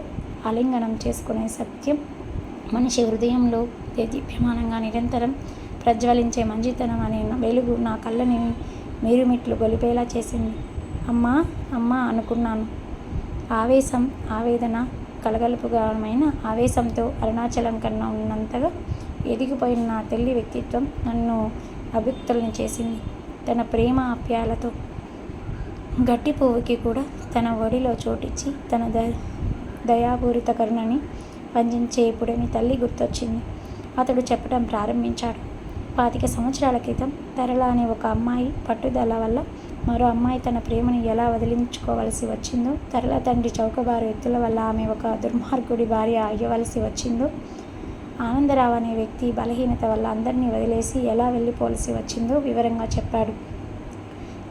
ఆలింగనం చేసుకునే సత్యం మనిషి హృదయంలో దేదీప్యమానంగా నిరంతరం ప్రజ్వలించే మంచితనం అనే వెలుగు నా కళ్ళని మీరుమిట్లు గొలిపేలా చేసింది. అమ్మా అమ్మా అనుకున్నాను. ఆవేశం, ఆవేదన కలగలుపుగామైన ఆవేశంతో అరుణాచలం కన్నా ఉన్నంతగా ఎదిగిపోయిన నా తల్లి వ్యక్తిత్వం నన్ను అభుక్తుల్ని చేసింది. తన ప్రేమ ఆప్యాయలతో గట్టి పువ్వుకి కూడా తన ఒడిలో చోటిచ్చి తన దయాపూరిత కరుణని వంచే పుడమి తల్లి గుర్తొచ్చింది. అతడు చెప్పడం ప్రారంభించాడు. 25 సంవత్సరాల క్రితం తరళ అనే ఒక అమ్మాయి పట్టుదల వల్ల మరో అమ్మాయి తన ప్రేమని ఎలా వదిలించుకోవలసి వచ్చిందో, తరళ తండ్రి చౌకబారు ఎత్తుల వల్ల ఆమె ఒక దుర్మార్గుడి భార్య అయ్యవలసి వచ్చిందో, ఆనందరావు అనే వ్యక్తి బలహీనత వల్ల అందరినీ వదిలేసి ఎలా వెళ్ళిపోవలసి వచ్చిందో వివరంగా చెప్పాడు.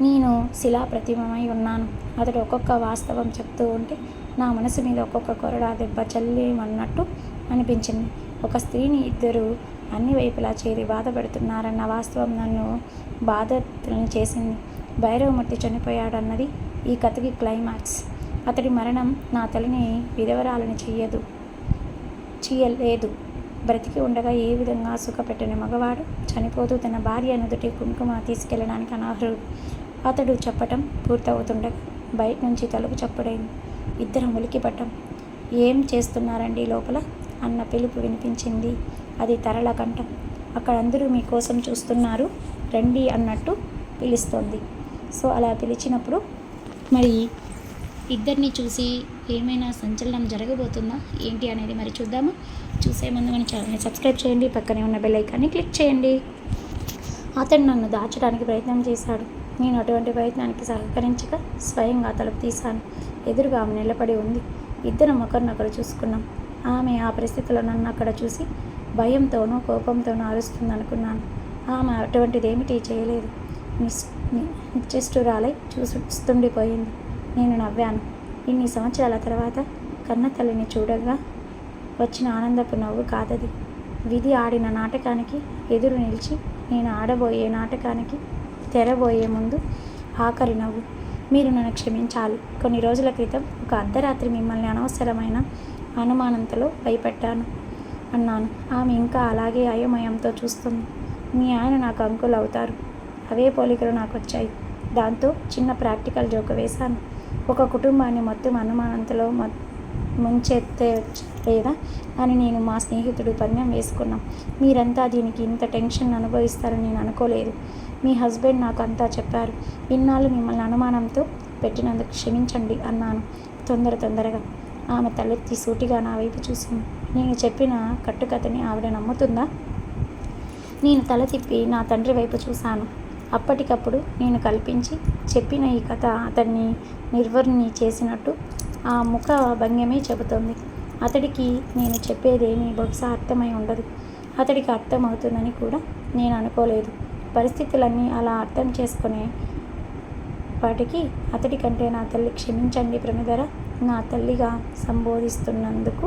నేను శిలాప్రతిమమై ఉన్నాను. అతడు ఒక్కొక్క వాస్తవం చెప్తూ ఉంటే నా మనసు మీద ఒక్కొక్క కొరడా దెబ్బ చల్లేమన్నట్టు అనిపించింది. ఒక స్త్రీని ఇద్దరు అన్ని వైపులా చేరి బాధ పెడుతున్నారన్న వాస్తవం నన్ను బాధని చేసింది. భైరవమూర్తి చనిపోయాడన్నది ఈ కథకి క్లైమాక్స్. అతడి మరణం నా తల్లిని విధవరాలని చేయలేదు. బ్రతికి ఉండగా ఏ విధంగా సుఖపెట్టని మగవాడు చనిపోతూ తన భార్య నుదుటి కుంకుమ తీసుకెళ్ళడానికి అనర్హుడు. అతడు చెప్పటం పూర్తవుతుండగా బయట నుంచి తలుపు చప్పుడైంది. ఇద్దరం ఉలికిపడ్డాం. ఏం చేస్తున్నారండి లోపల అన్న పిలుపు వినిపించింది. అది తరళ కంఠం. అక్కడ అందరూ మీకోసం చూస్తున్నారు, రండి అన్నట్టు పిలుస్తోంది. సో అలా పిలిచినప్పుడు మరి ఇద్దరిని చూసి ఏమైనా సంచలనం జరగబోతుందా ఏంటి అనేది మరి చూద్దామా. చూసే ముందు మన ఛానల్ని సబ్స్క్రైబ్ చేయండి, పక్కనే ఉన్న బెల్ ఐకాన్ని క్లిక్ చేయండి. అతడు నన్ను దాచడానికి ప్రయత్నం చేశాడు. నేను అటువంటి ప్రయత్నానికి సహకరించక స్వయంగా తలుపు తీశాను. ఎదురుగా ఆమె నిలబడి ఉంది. ఇద్దరం ఒకరినొకరు చూసుకున్నాం. ఆమె ఆ పరిస్థితిలో నన్ను అక్కడ చూసి భయంతోనూ కోపంతోనూ అరుస్తుందనుకున్నాను. ఆమె అటువంటిదేమిటి చేయలేదు. నిశ్చేష్టురాలై చూస్తుండిపోయింది. నేను నవ్వాను. ఇన్ని సంవత్సరాల తర్వాత కన్న తల్లిని చూడగా వచ్చిన ఆనందపు నవ్వు కాదది. విధి ఆడిన నాటకానికి ఎదురు నిలిచి నేను ఆడబోయే నాటకానికి తెరబోయే ముందు ఆఖరి నవ్వు. మీరు నన్ను క్షమించాలి. కొన్ని రోజుల క్రితం ఒక అర్ధరాత్రి మిమ్మల్ని అనవసరమైన అనుమానంతో భయపెట్టాను అన్నాను. ఆమె ఇంకా అలాగే అయోమయంతో చూస్తుంది. మీ ఆయన నాకు అంకుల్ అవుతారు. అవే పోలికలు నాకు వచ్చాయి. దాంతో చిన్న ప్రాక్టికల్ జోక్ వేశాను. ఒక కుటుంబాన్ని మొత్తం అనుమానంతో ముంచెత్తే లేదా అని నేను మా స్నేహితుడు పందెం వేసుకున్నాం. మీరంతా దీనికి ఇంత టెన్షన్ అనుభవిస్తారని నేను అనుకోలేదు. మీ హస్బెండ్ నాకు అంతా చెప్పారు. ఇన్నాళ్ళు మిమ్మల్ని అనుమానంతో పెట్టినందుకు క్షమించండి అన్నాను తొందరగా. ఆమె తలెత్తి సూటిగా నా వైపు చూసింది. నేను చెప్పిన కట్టుకథని ఆవిడ నమ్ముతుందా? నేను తల తిప్పి నా తండ్రి వైపు చూశాను. అప్పటికప్పుడు నేను కల్పించి చెప్పిన ఈ కథ అతన్ని నిర్వర్ణి చేసినట్టు ఆ ముఖ భంగ్యమే చెబుతోంది. అతడికి నేను చెప్పేదేమీ బహుశా అర్థమై ఉండదు. అతడికి అర్థమవుతుందని కూడా నేను అనుకోలేదు. పరిస్థితులన్నీ అలా అర్థం చేసుకునే వాటికి అతడి కంటే నా తల్లి, క్షమించండి ప్రమిదర, నా తల్లిగా సంబోధిస్తున్నందుకు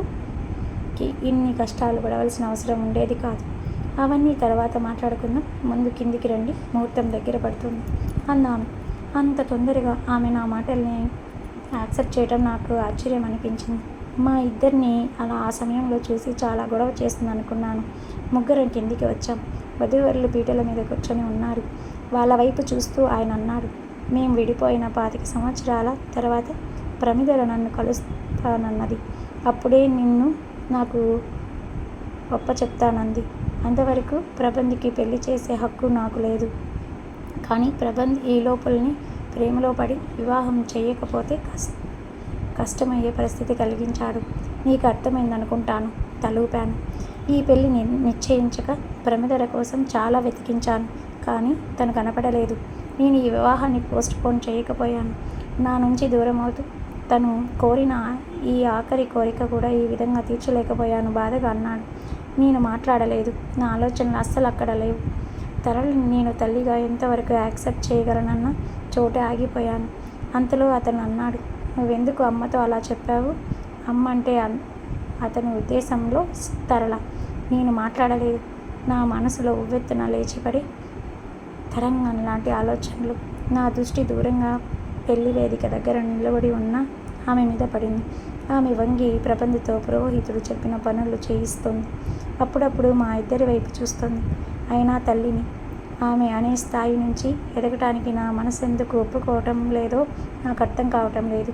ఇన్ని కష్టాలు పడవలసిన అవసరం ఉండేది కాదు. అవన్నీ తర్వాత మాట్లాడుకుందాం. ముందు కిందికి రండి, ముహూర్తం దగ్గర పడుతుంది అన్నాను. అంత తొందరగా ఆమె నా మాటల్ని యాక్సెప్ట్ చేయడం నాకు ఆశ్చర్యం అనిపించింది. మా ఇద్దరిని అలా ఆ సమయంలో చూసి చాలా గొడవ చేస్తుంది అనుకున్నాను. ముగ్గురం కిందికి వచ్చాం. వధూవరులు పీటల మీద కూర్చొని ఉన్నారు. వాళ్ళ వైపు చూస్తూ ఆయన అన్నాడు, మేము విడిపోయిన 25 సంవత్సరాల తర్వాత ప్రమిదల నన్ను కలుస్తానన్నది. అప్పుడే నిన్ను నాకు చెప్తానంది. అంతవరకు ప్రబంధికి పెళ్లి చేసే హక్కు నాకు లేదు. కానీ ప్రబంధ్ ఈ లోపలని ప్రేమలో పడి వివాహం చేయకపోతే కష్టమయ్యే పరిస్థితి కలిగించాడు. నీకు అర్థమైందనుకుంటాను. తలూపాను. ఈ పెళ్లి నిశ్చయించక ప్రమిదల కోసం చాలా వెతికించాను. కానీ తను కనపడలేదు. నేను ఈ వివాహాన్ని పోస్ట్పోన్ చేయకపోయాను. నా నుంచి దూరం అవుతూ తను కోరిన ఈ ఆఖరి కోరిక కూడా ఈ విధంగా తీర్చలేకపోయాను బాధగా అన్నాడు. నేను మాట్లాడలేదు. నా ఆలోచనలు అస్సలు అక్కడ లేవు. తరలిని నేను తల్లిగా ఎంతవరకు యాక్సెప్ట్ చేయగలనన్న చోటే ఆగిపోయాను. అంతలో అతను అన్నాడు, నువ్వెందుకు అమ్మతో అలా చెప్పావు? అమ్మ అంటే అతని ఉద్దేశంలో తరల. నేను మాట్లాడలేదు. నా మనసులో ఉవ్వెత్తున లేచిపడి తరంగం లాంటి ఆలోచనలు. నా దృష్టి దూరంగా పెళ్లి వేదిక దగ్గర నిలబడి ఉన్న ఆమె మీద పడింది. ఆమె వంగి ప్రబంధితో పురోహితుడు చెప్పిన పనులు చేయిస్తుంది. అప్పుడప్పుడు మా ఇద్దరి వైపు చూస్తుంది. అయినా తల్లిని ఆమె అనే స్థాయి నుంచి ఎదగటానికి నా మనసు ఎందుకు ఒప్పుకోవటం లేదో నాకు అర్థం కావటం లేదు.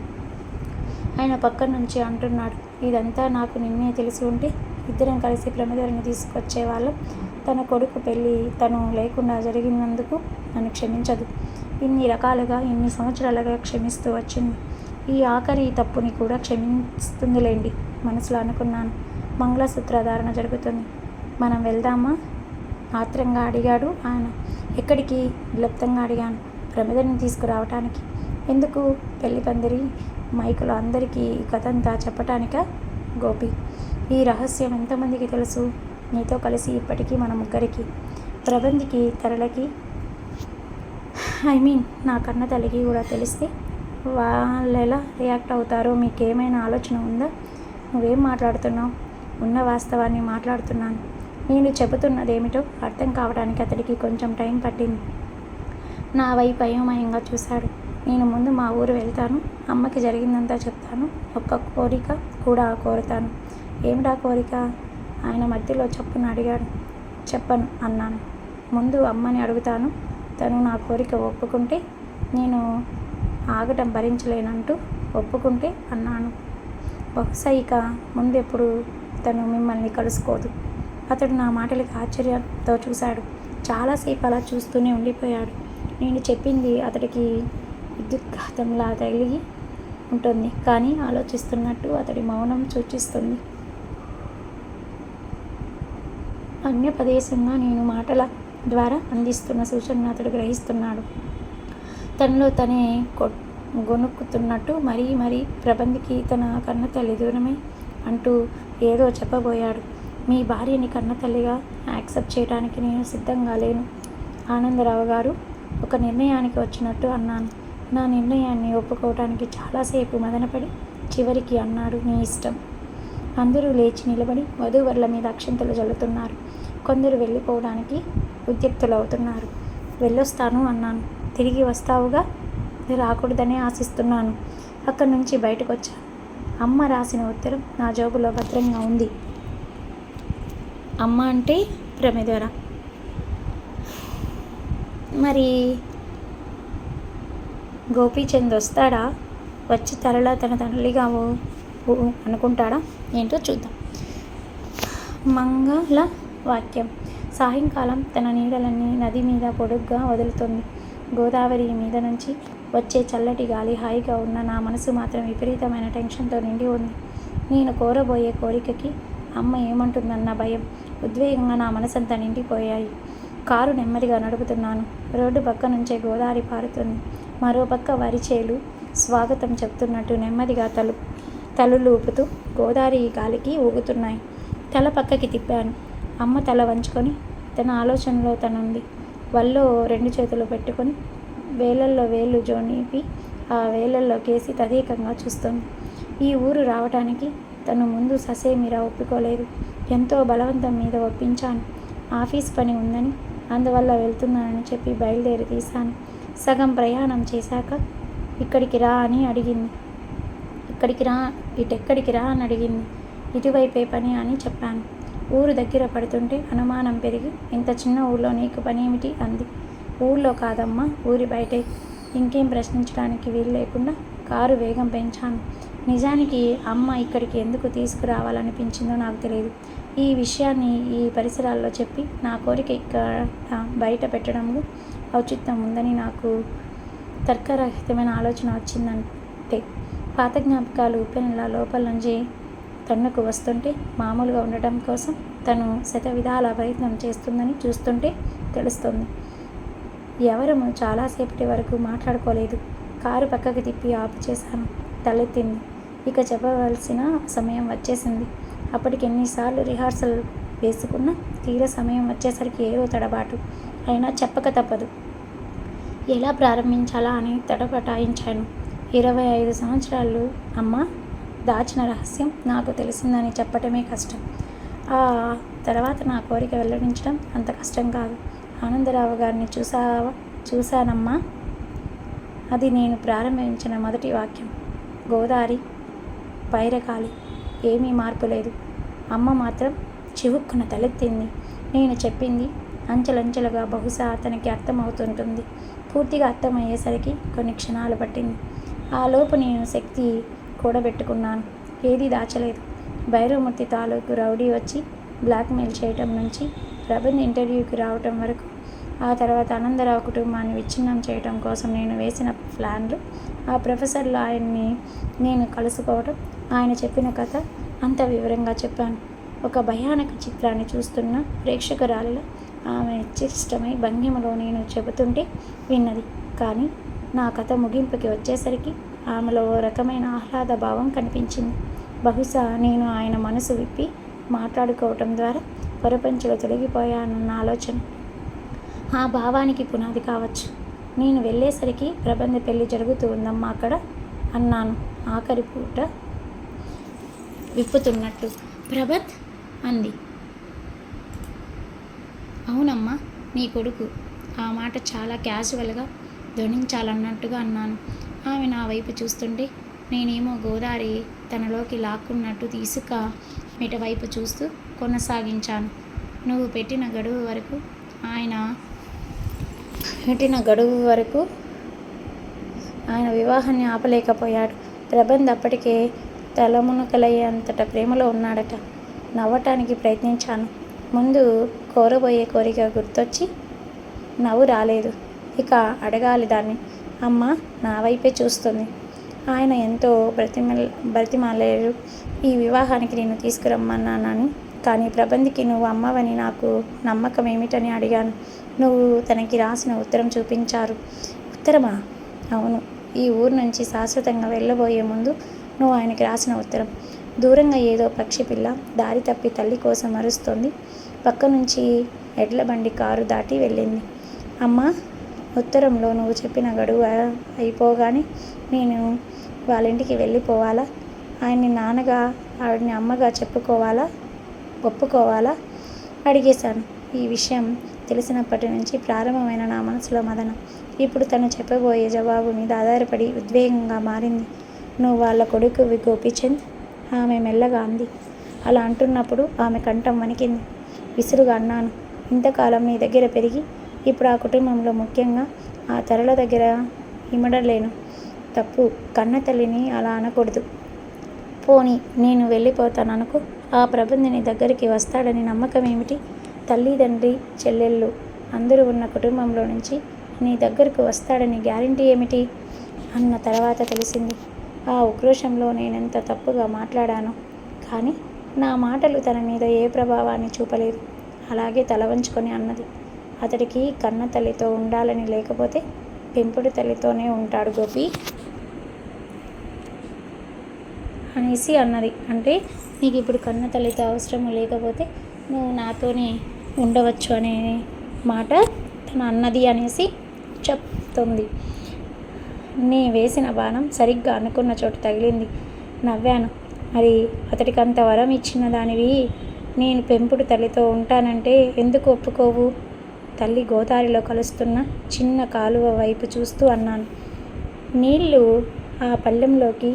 ఆయన పక్క నుంచి అంటున్నాడు, ఇదంతా నాకు నిన్నే తెలిసి ఉంటే ఇద్దరం కలిసి ప్రమిదలను తీసుకొచ్చేవాళ్ళం. తన కొడుకు పెళ్ళి తను లేకుండా జరిగినందుకు నన్ను క్షమించదు. ఇన్ని రకాలుగా ఇన్ని సంవత్సరాలుగా క్షమిస్తూ వచ్చింది. ఈ ఆఖరి తప్పుని కూడా క్షమిస్తుందిలేండి మనసులో అనుకున్నాను. మంగళసూత్ర ధారణ జరుగుతుంది. మనం వెళ్దామా? ఆత్రంగా అడిగాడు ఆయన. ఎక్కడికి? నిర్లిప్తంగా అడిగాను. ప్రమిదను తీసుకురావటానికి. ఎందుకు? పెళ్లి పందిరి మైకులో అందరికీ ఈ కథంతా చెప్పటానికా? గోపి, ఈ రహస్యం ఎంతమందికి తెలుసు? నీతో కలిసి ఇప్పటికీ మన ముగ్గురికి. ప్రబంధికి, తరలకి, నా కన్న తల్లికి కూడా తెలిస్తే వాళ్ళెలా రియాక్ట్ అవుతారో మీకేమైనా ఆలోచన ఉందా? నువ్వేం మాట్లాడుతున్నావు? ఉన్న వాస్తవాన్ని మాట్లాడుతున్నాను. నేను చెబుతున్నదేమిటో అర్థం కావడానికి అతడికి కొంచెం టైం పట్టింది. నా వైపు అయోమయంగా చూశాడు. నేను ముందు మా ఊరు వెళ్తాను. అమ్మకి జరిగిందంతా చెప్తాను. ఒక్క కోరిక కూడా కోరుతాను. ఏమిటా కోరిక? ఆయన మధ్యలో చప్పున అడిగాడు. చెప్పను అన్నాను. ముందు అమ్మని అడుగుతాను. తను నా కోరిక ఒప్పుకుంటే, నేను ఆగటం భరించలేనంటూ ఒప్పుకుంటే అన్నాను. బహుశా ఇక ముందెప్పుడు తను మిమ్మల్ని కలుసుకోదు. అతడు నా మాటలకి ఆశ్చర్యంతో చూశాడు. చాలాసేపు అలా చూస్తూనే ఉండిపోయాడు. నేను చెప్పింది అతడికి విద్యుద్ఘాతంలా తగిలి ఉంటుంది. కానీ ఆలోచిస్తున్నట్టు అతడి మౌనం సూచిస్తుంది. అన్యపదేశంగా నేను మాటల ద్వారా అందిస్తున్న సూచనను అతడు గ్రహిస్తున్నాడు. తనలో తనే గొణుక్కుతున్నట్టు మరీ ప్రబంధికి తన కన్నతల్లి దూరమే అంటూ ఏదో చెప్పబోయాడు. మీ భార్యని కన్నతల్లిగా యాక్సెప్ట్ చేయడానికి నేను సిద్ధంగా లేను ఆనందరావు గారు. ఒక నిర్ణయానికి వచ్చినట్టు అన్నాను. నా నిర్ణయాన్ని ఒప్పుకోవటానికి చాలాసేపు మదనపడి చివరికి అన్నాడు, నీ ఇష్టం. అందరూ లేచి నిలబడి వధూవరుల మీద అక్షింతలు జల్లుతున్నారు. కొందరు వెళ్ళిపోవడానికి ఉద్యుక్తులవుతున్నారు. వెళ్ళొస్తాను అన్నాను. తిరిగి వస్తావుగా? రాకూడదనే ఆశిస్తున్నాను. అక్కడి నుంచి బయటకు వచ్చాను. అమ్మ రాసిన ఉత్తరం నా జోబులో భద్రంగా ఉంది. అమ్మ అంటే ప్రమిదవర. మరి గోపీచంద్ వస్తాడా? వచ్చి తరలా తన తల్లిగా అనుకుంటాడా? ఏంటో చూద్దాం. మంగళ వాక్యం. సాయంకాలం తన నీడలన్నీ నది మీద పొడుగ్గా వదులుతుంది. గోదావరి మీద నుంచి వచ్చే చల్లటి గాలి హాయిగా ఉన్న నా మనసు మాత్రం విపరీతమైన టెన్షన్తో నిండి ఉంది. నేను కోరబోయే కోరికకి అమ్మ ఏమంటుందన్న భయం, ఉద్వేగంగా నా మనసంతా నిండిపోయాయి. కారు నెమ్మదిగా నడుపుతున్నాను. రోడ్డు పక్క నుంచే గోదావరి పారుతుంది. మరోపక్క వరిచేలు స్వాగతం చెప్తున్నట్టు నెమ్మదిగా తలులూపుతూ గోదావరి గాలికి ఊగుతున్నాయి. తల పక్కకి తిప్పాను. అమ్మ తల వంచుకొని తన ఆలోచనలో తనుంది. వల్లో 2 చేతులు పెట్టుకొని వేలల్లో వేళ్ళు జోనిపి ఆ వేలల్లో కేసి తదేకంగా చూస్తోంది. ఈ ఊరు రావటానికి తను ముందు ససేమిరా ఒప్పుకోలేదు. ఎంతో బలవంతం మీద ఒప్పించాను. ఆఫీస్ పని ఉందని, అందువల్ల వెళ్తున్నానని చెప్పి బయలుదేరి తీశాను. సగం ప్రయాణం చేశాక ఇక్కడికి రా అని అడిగింది. ఇటెక్కడికి రా అని అడిగింది. ఇటువైపే పని అని చెప్పాను. ఊరు దగ్గర పడుతుంటే అనుమానం పెరిగి, ఇంత చిన్న ఊళ్ళో నీకు పనేమిటి అంది. ఊళ్ళో కాదమ్మా, ఊరి బయటే. ఇంకేం ప్రశ్నించడానికి వీలు లేకుండా కారు వేగం పెంచాను. నిజానికి అమ్మ ఇక్కడికి ఎందుకు తీసుకురావాలనిపించిందో నాకు తెలియదు. ఈ విషయాన్ని ఈ పరిసరాల్లో చెప్పి నా కోరిక ఇక్కడ బయట పెట్టడంలో ఔచిత్యం ఉందని నాకు తర్కరహితమైన ఆలోచన వచ్చిందంటే, పాత జ్ఞాపకాలు ఉప్పెనలా లోపల నుంచి తన్నుకు వస్తుంటే మామూలుగా ఉండటం కోసం తను శతవిధాల ప్రయత్నం చేస్తుందని చూస్తుంటే తెలుస్తుంది. ఎవరము చాలాసేపటి వరకు మాట్లాడుకోలేదు. కారు పక్కకి తిప్పి ఆపు చేశాను. తలెత్తింది. ఇక చెప్పవలసిన సమయం వచ్చేసింది. అప్పటికి ఎన్నిసార్లు రిహార్సల్ వేసుకున్నా తీర సమయం వచ్చేసరికి ఏదో తడబాటు. అయినా చెప్పక తప్పదు. ఎలా ప్రారంభించాలా అని తడబటాయించాను. 25 సంవత్సరాలు అమ్మ దాచిన రహస్యం నాకు తెలిసిందని చెప్పటమే కష్టం. ఆ తర్వాత నా కోరిక వెల్లడించడం అంత కష్టం కాదు. ఆనందరావు గారిని చూశానమ్మా. అది నేను ప్రారంభించిన మొదటి వాక్యం. గోదావరి పైరకాలి. ఏమీ మార్పు లేదు. అమ్మ మాత్రం చివుక్కున తలెత్తింది. నేను చెప్పింది అంచెలంచెలుగా బహుశా అతనికి అర్థమవుతుంటుంది. పూర్తిగా అర్థమయ్యేసరికి కొన్ని క్షణాలు పట్టింది. ఆలోపు నేను శక్తి కూడబెట్టుకున్నాను. ఏదీ దాచలేదు. భైరవమూర్తి తాలూకు రౌడీ వచ్చి బ్లాక్మెయిల్ చేయటం నుంచి ప్రబంధ్ ఇంటర్వ్యూకి రావటం వరకు, ఆ తర్వాత ఆనందరావు కుటుంబాన్ని విచ్ఛిన్నం చేయటం కోసం నేను వేసిన ప్లాన్లు, ఆ ప్రొఫెసర్లు ఆయన్ని నేను కలుసుకోవటం, ఆయన చెప్పిన కథ అంత వివరంగా చెప్పాను. ఒక భయానక చిత్రాన్ని చూస్తున్న ప్రేక్షకురాలిలో ఆమె నిశ్చిష్టమై భంగిమలో నేను చెబుతుంటే విన్నది. కానీ నా కథ ముగింపుకి వచ్చేసరికి ఆమెలో ఓ రకమైన ఆహ్లాద భావం కనిపించింది. బహుశా నేను ఆయన మనసు విప్పి మాట్లాడుకోవటం ద్వారా పొరపంచులు తొలగిపోయానన్న ఆలోచన ఆ భావానికి పునాది కావచ్చు. నేను వెళ్ళేసరికి ప్రబంధ పెళ్లి జరుగుతూ ఉందమ్మా అక్కడ అన్నాను ఆఖరి పూట విప్పుతున్నట్టు. ప్రభత్ అంది. అవునమ్మా, నీ కొడుకు. ఆ మాట చాలా క్యాజువల్గా ధ్వనించాలన్నట్టుగా అన్నాను. ఆమె నా వైపు చూస్తుంటే నేనేమో గోదావరి తనలోకి లాక్కున్నట్టు తీసుక మిట వైపు చూస్తూ కొనసాగించాను. నువ్వు పెట్టిన గడువు వరకు ఆయన వివాహాన్ని ఆపలేకపోయాడు. ప్రబంధ్ అప్పటికే తలమునకలయ్యేంతట ప్రేమలో ఉన్నాడట. నవ్వటానికి ప్రయత్నించాను. ముందు కోరబోయే కోరిక గుర్తొచ్చి నవ్వు రాలేదు. ఇక అడగాలి దాన్ని. అమ్మ నా వైపే చూస్తుంది. ఆయన ఎంతో బ్రతిమాలేరు ఈ వివాహానికి నేను తీసుకురమ్మన్నానని. కానీ ప్రబంధికి నువ్వు అమ్మవని నాకు నమ్మకం ఏమిటని అడిగాను. నువ్వు తనకి రాసిన ఉత్తరం చూపించారు. ఉత్తరమా? అవును. ఈ ఊరు నుంచి శాశ్వతంగా వెళ్ళబోయే ముందు నువ్వు ఆయనకి రాసిన ఉత్తరం. దూరంగా ఏదో పక్షి పిల్ల దారి తప్పి తల్లి కోసం అరుస్తోంది. పక్క నుంచి ఎడ్ల బండి కారు దాటి వెళ్ళింది. అమ్మా, ఉత్తరంలో నువ్వు చెప్పిన గడువు అయిపోగానే నేను వాళ్ళ ఇంటికి వెళ్ళిపోవాలా? ఆయన్ని నాన్నగా ఆవిడని అమ్మగా ఒప్పుకోవాలా అడిగేశాను. ఈ విషయం తెలిసినప్పటి నుంచి ప్రారంభమైన నా మనసులో మదనం ఇప్పుడు తను చెప్పబోయే జవాబు మీద ఆధారపడి ఉద్వేగంగా మారింది. నువ్వు వాళ్ళ కొడుకువి గోపీచంద్, ఆమె మెల్లగా అంది. అలా అంటున్నప్పుడు ఆమె కంఠం వణికింది. విసురుగా అన్నాను. ఇంతకాలం నీ దగ్గర పెరిగి ఇప్పుడు ఆ కుటుంబంలో ముఖ్యంగా ఆ తరల దగ్గర ఇమడలేను. తప్పు. కన్న తల్లిని అలా అనకూడదు. పోనీ నేను వెళ్ళిపోతాను అనుకో, ఆ ప్రబంధిని దగ్గరికి వస్తాడని నమ్మకం ఏమిటి? తల్లి, తండ్రి, చెల్లెళ్ళు అందరూ ఉన్న కుటుంబంలో నుంచి నీ దగ్గరకు వస్తాడని గ్యారంటీ ఏమిటి? అన్న తర్వాత తెలిసింది ఆ ఉక్రోషంలో నేనెంత తప్పుగా మాట్లాడాను. కానీ నా మాటలు తన మీద ఏ ప్రభావాన్ని చూపలేదు. అలాగే తల వంచుకొని అన్నది. అతడికి కన్న తల్లితో ఉండాలని లేకపోతే పెంపుడు తల్లితోనే ఉంటాడు గోపి అనేసి అన్నది. అంటే నీకు ఇప్పుడు కన్న తల్లితో అవసరం లేకపోతే నువ్వు నాతోనే ఉండవచ్చు అనే మాట తను అన్నది అనేసి చెప్తుంది. నీ వేసిన బాణం సరిగ్గా అనుకున్న చోటు తగిలింది. నవ్వాను. మరి అతడికి అంత వరం ఇచ్చిన దానివి నేను పెంపుడు తల్లితో ఉంటానంటే ఎందుకు ఒప్పుకోవు? తల్లి గోదావరిలో కలుస్తున్న చిన్న కాలువ వైపు చూస్తూ అన్నాను. నీళ్లు ఆ పళ్ళెంలోకి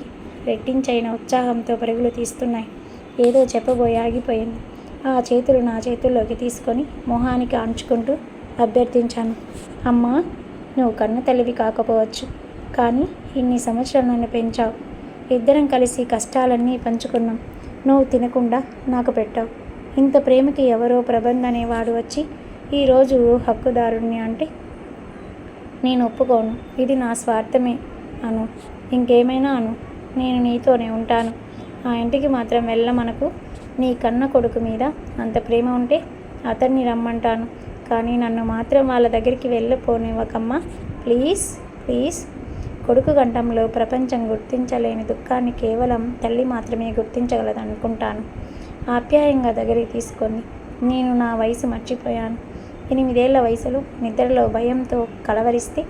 రెట్టించైన ఉత్సాహంతో పరుగులు తీస్తున్నాయి. ఏదో చెప్పబోయి ఆగిపోయింది. ఆ చేతులు నా చేతుల్లోకి తీసుకొని మొహానికి ఆంచుకుంటూ అభ్యర్థించాను. అమ్మా, నువ్వు కన్న తల్లివి కాకపోవచ్చు, కానీ ఇన్ని సంవత్సరాలు నన్ను పెంచావు. ఇద్దరం కలిసి కష్టాలన్నీ పంచుకున్నాం. నువ్వు తినకుండా నాకు పెట్టావు. ఇంత ప్రేమకి ఎవరో ప్రబంధ్ అనేవాడు వచ్చి ఈరోజు హక్కుదారుణ్ణి అంటే నేను ఒప్పుకోను. ఇది నా స్వార్థమే అను, ఇంకేమైనా అను, నేను నీతోనే ఉంటాను. ఆ ఇంటికి మాత్రం వెళ్ళమనకు. నీ కన్న కొడుకు మీద అంత ప్రేమ ఉంటే అతన్ని రమ్మంటాను, కానీ నన్ను మాత్రం వాళ్ళ దగ్గరికి వెళ్ళిపోనివ్వకమ్మా, ప్లీజ్ ప్లీజ్. కొడుకు కంఠంలో ప్రపంచం గుర్తించలేని దుఃఖాన్ని కేవలం తల్లి మాత్రమే గుర్తించగలదనుకుంటాను. ఆప్యాయంగా దగ్గరికి తీసుకుంది. నేను నా వయసు మర్చిపోయాను. 8 ఏళ్ల వయసులో నిద్రలో భయంతో కలవరిస్తే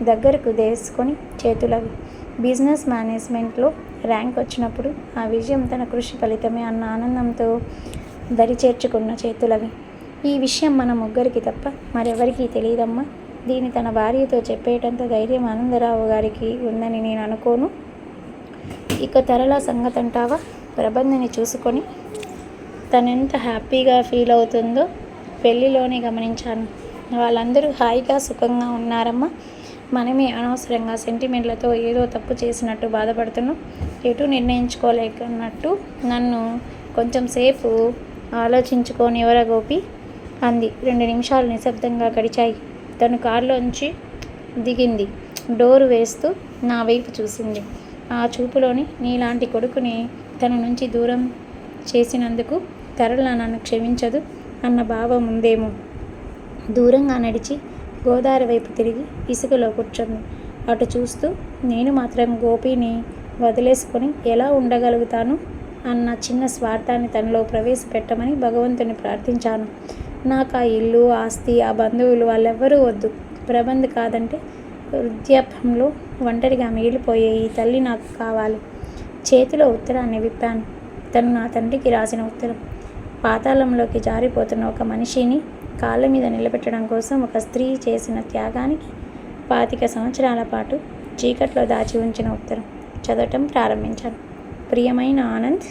దగ్గరకు దేసుకొని చేతులవి. బిజినెస్ మేనేజ్మెంట్లో ర్యాంక్ వచ్చినప్పుడు ఆ విజయం తన కృషి ఫలితమే అన్న ఆనందంతో దరి చేర్చుకున్న చేతులవి. ఈ విషయం మన ముగ్గురికి తప్ప మరెవరికీ తెలియదమ్మా. దీన్ని తన భార్యతో చెప్పేటంత ధైర్యం ఆనందరావు గారికి ఉందని నేను అనుకోను. ఇక తరలా సంగతి అంటావా? ప్రబంధిని చూసుకొని తనెంత హ్యాపీగా ఫీల్ అవుతుందో పెళ్ళిలోనే గమనించాను. వాళ్ళందరూ హాయిగా సుఖంగా ఉన్నారమ్మా. మనమే అనవసరంగా సెంటిమెంట్లతో ఏదో తప్పు చేసినట్టు బాధపడుతున్నాం. ఎటు నిర్ణయించుకోలేకన్నట్టు నన్ను కొంచెం సేపు ఆలోచించుకోనివరా గోపి అంది. 2 నిమిషాలు నిశ్శబ్దంగా గడిచాయి. తను కారులోంచి దిగింది. డోరు వేస్తూ నా వైపు చూసింది. ఆ చూపులోని నీలాంటి కొడుకుని తన నుంచి దూరం చేసినందుకు తరళ నన్ను క్షమించదు అన్న భావం ఉందేమో. దూరంగా నడిచి గోదావరి వైపు తిరిగి ఇసుకలో కూర్చుంది. అటు చూస్తూ నేను మాత్రం గోపిని వదిలేసుకొని ఎలా ఉండగలుగుతాను అన్న చిన్న స్వార్థాన్ని తనలో ప్రవేశపెట్టమని భగవంతుని ప్రార్థించాను. నాకు ఆ ఇల్లు, ఆస్తి, ఆ బంధువులు వాళ్ళెవ్వరూ వద్దు. ప్రబంధ్ కాదంటే వృద్ధాప్యంలో ఒంటరిగా మిగిలిపోయే ఈ తల్లి నాకు కావాలి. చేతిలో ఉత్తరాన్ని విప్పాను. తను నా తండ్రికి రాసిన ఉత్తరం. పాతాళంలోకి జారిపోతున్న ఒక మనిషిని కాళ్ళ మీద నిలబెట్టడం కోసం ఒక స్త్రీ చేసిన త్యాగానికి 25 సంవత్సరాల పాటు చీకట్లో దాచి ఉంచిన ఉత్తరం చదవటం ప్రారంభించాను. ప్రియమైన ఆనంద్,